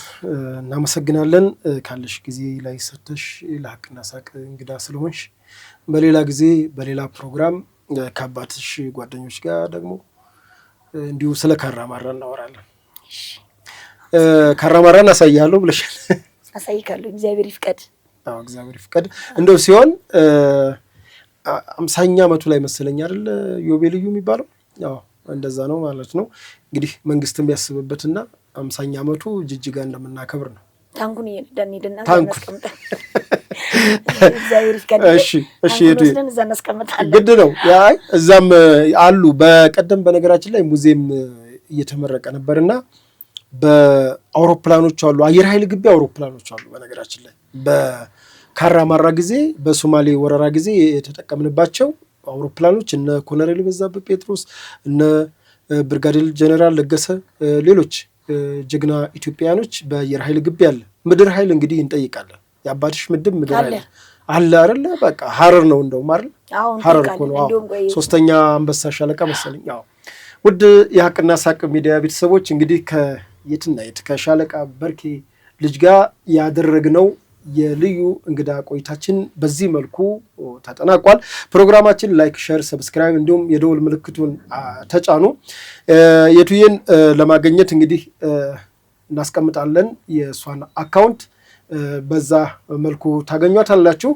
እናመሰግናለን። ካለሽ ጊዜ ላይ ሰጥተሽ ለሀቅና ሳቅ እንግዳ ስለሆንሽ በሌላ ጊዜ በሌላ ፕሮግራም ከአባትሽ ጓደኞች ጋር ደግሞ እንዲሁ ስለ ካራማራ እናወራለን። ካራማራን አሳያለሁ ብለሻል። አሳይካለሁ። እግዚአብሔር ይፍቀድ። አዎ እግዚአብሔር ይፍቀድ። እንደው ሲሆን 50ኛ ዓመቱ ላይ መሰለኝ አይደል ዮቤልዩ የሚባለው? አዎ እንደዛ ነው ማለት ነው። እንግዲህ መንግስትም ያስብበትና 50ኛ ዓመቱ ጅጅጋ እንደምናከብር ነው። ታንኩን እየነዳን ሄድና እናስቀምጣለን። እግዚአብሔር ይፍቀድ። እሺ እዛ እናስቀምጣለን። ግድ ነው። ያይ እዛም አሉ። በቀደም በነገራችን ላይ ሙዚየም እየተመረቀ ነበርና በአውሮፕላኖች አሉ፣ አየር ኃይል ግቢ አውሮፕላኖች አሉ። በነገራችን ላይ በካራማራ ጊዜ በሶማሌ ወረራ ጊዜ የተጠቀምንባቸው አውሮፕላኖች እነ ኮሎኔል በዛብህ ጴጥሮስ፣ እነ ብርጋዴር ጀነራል ለገሰ፣ ሌሎች ጀግና ኢትዮጵያውያኖች በአየር ኃይል ግቢ አለ። ምድር ኃይል እንግዲህ እንጠይቃለን። የአባትሽ ምድብ ምድር ኃይል አለ አይደለ? በቃ ሀረር ነው እንደውም አይደል? ሀረር እኮ ነው። 3ኛ አንበሳ ሻለቃ መሰለኝ። አዎ ውድ የሀቅና ሳቅ ሚዲያ ቤተሰቦች እንግዲህ ከየትና የት ከሻለቃ በርኬ ልጅ ጋር ያደረግነው የልዩ እንግዳ ቆይታችን በዚህ መልኩ ተጠናቋል። ፕሮግራማችን ላይክ፣ ሼር፣ ሰብስክራይብ እንዲሁም የደወል ምልክቱን ተጫኑ። የቱዬን ለማግኘት እንግዲህ እናስቀምጣለን የእሷን አካውንት፣ በዛ መልኩ ታገኟታላችሁ።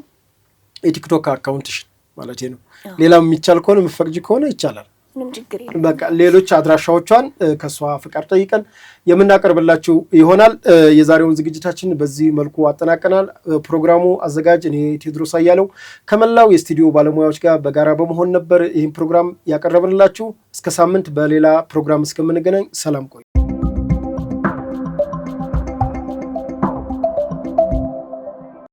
የቲክቶክ አካውንትሽን ማለት ነው። ሌላም የሚቻል ከሆነ የምፈቅጂ ከሆነ ይቻላል። በቃ ሌሎች አድራሻዎቿን ከሷ ፍቃድ ጠይቀን የምናቀርብላችሁ ይሆናል። የዛሬውን ዝግጅታችን በዚህ መልኩ አጠናቀናል። ፕሮግራሙ አዘጋጅ እኔ ቴዎድሮስ አያለው ከመላው የስቱዲዮ ባለሙያዎች ጋር በጋራ በመሆን ነበር ይህን ፕሮግራም ያቀረብንላችሁ። እስከ ሳምንት በሌላ ፕሮግራም እስከምንገናኝ ሰላም ቆዩ።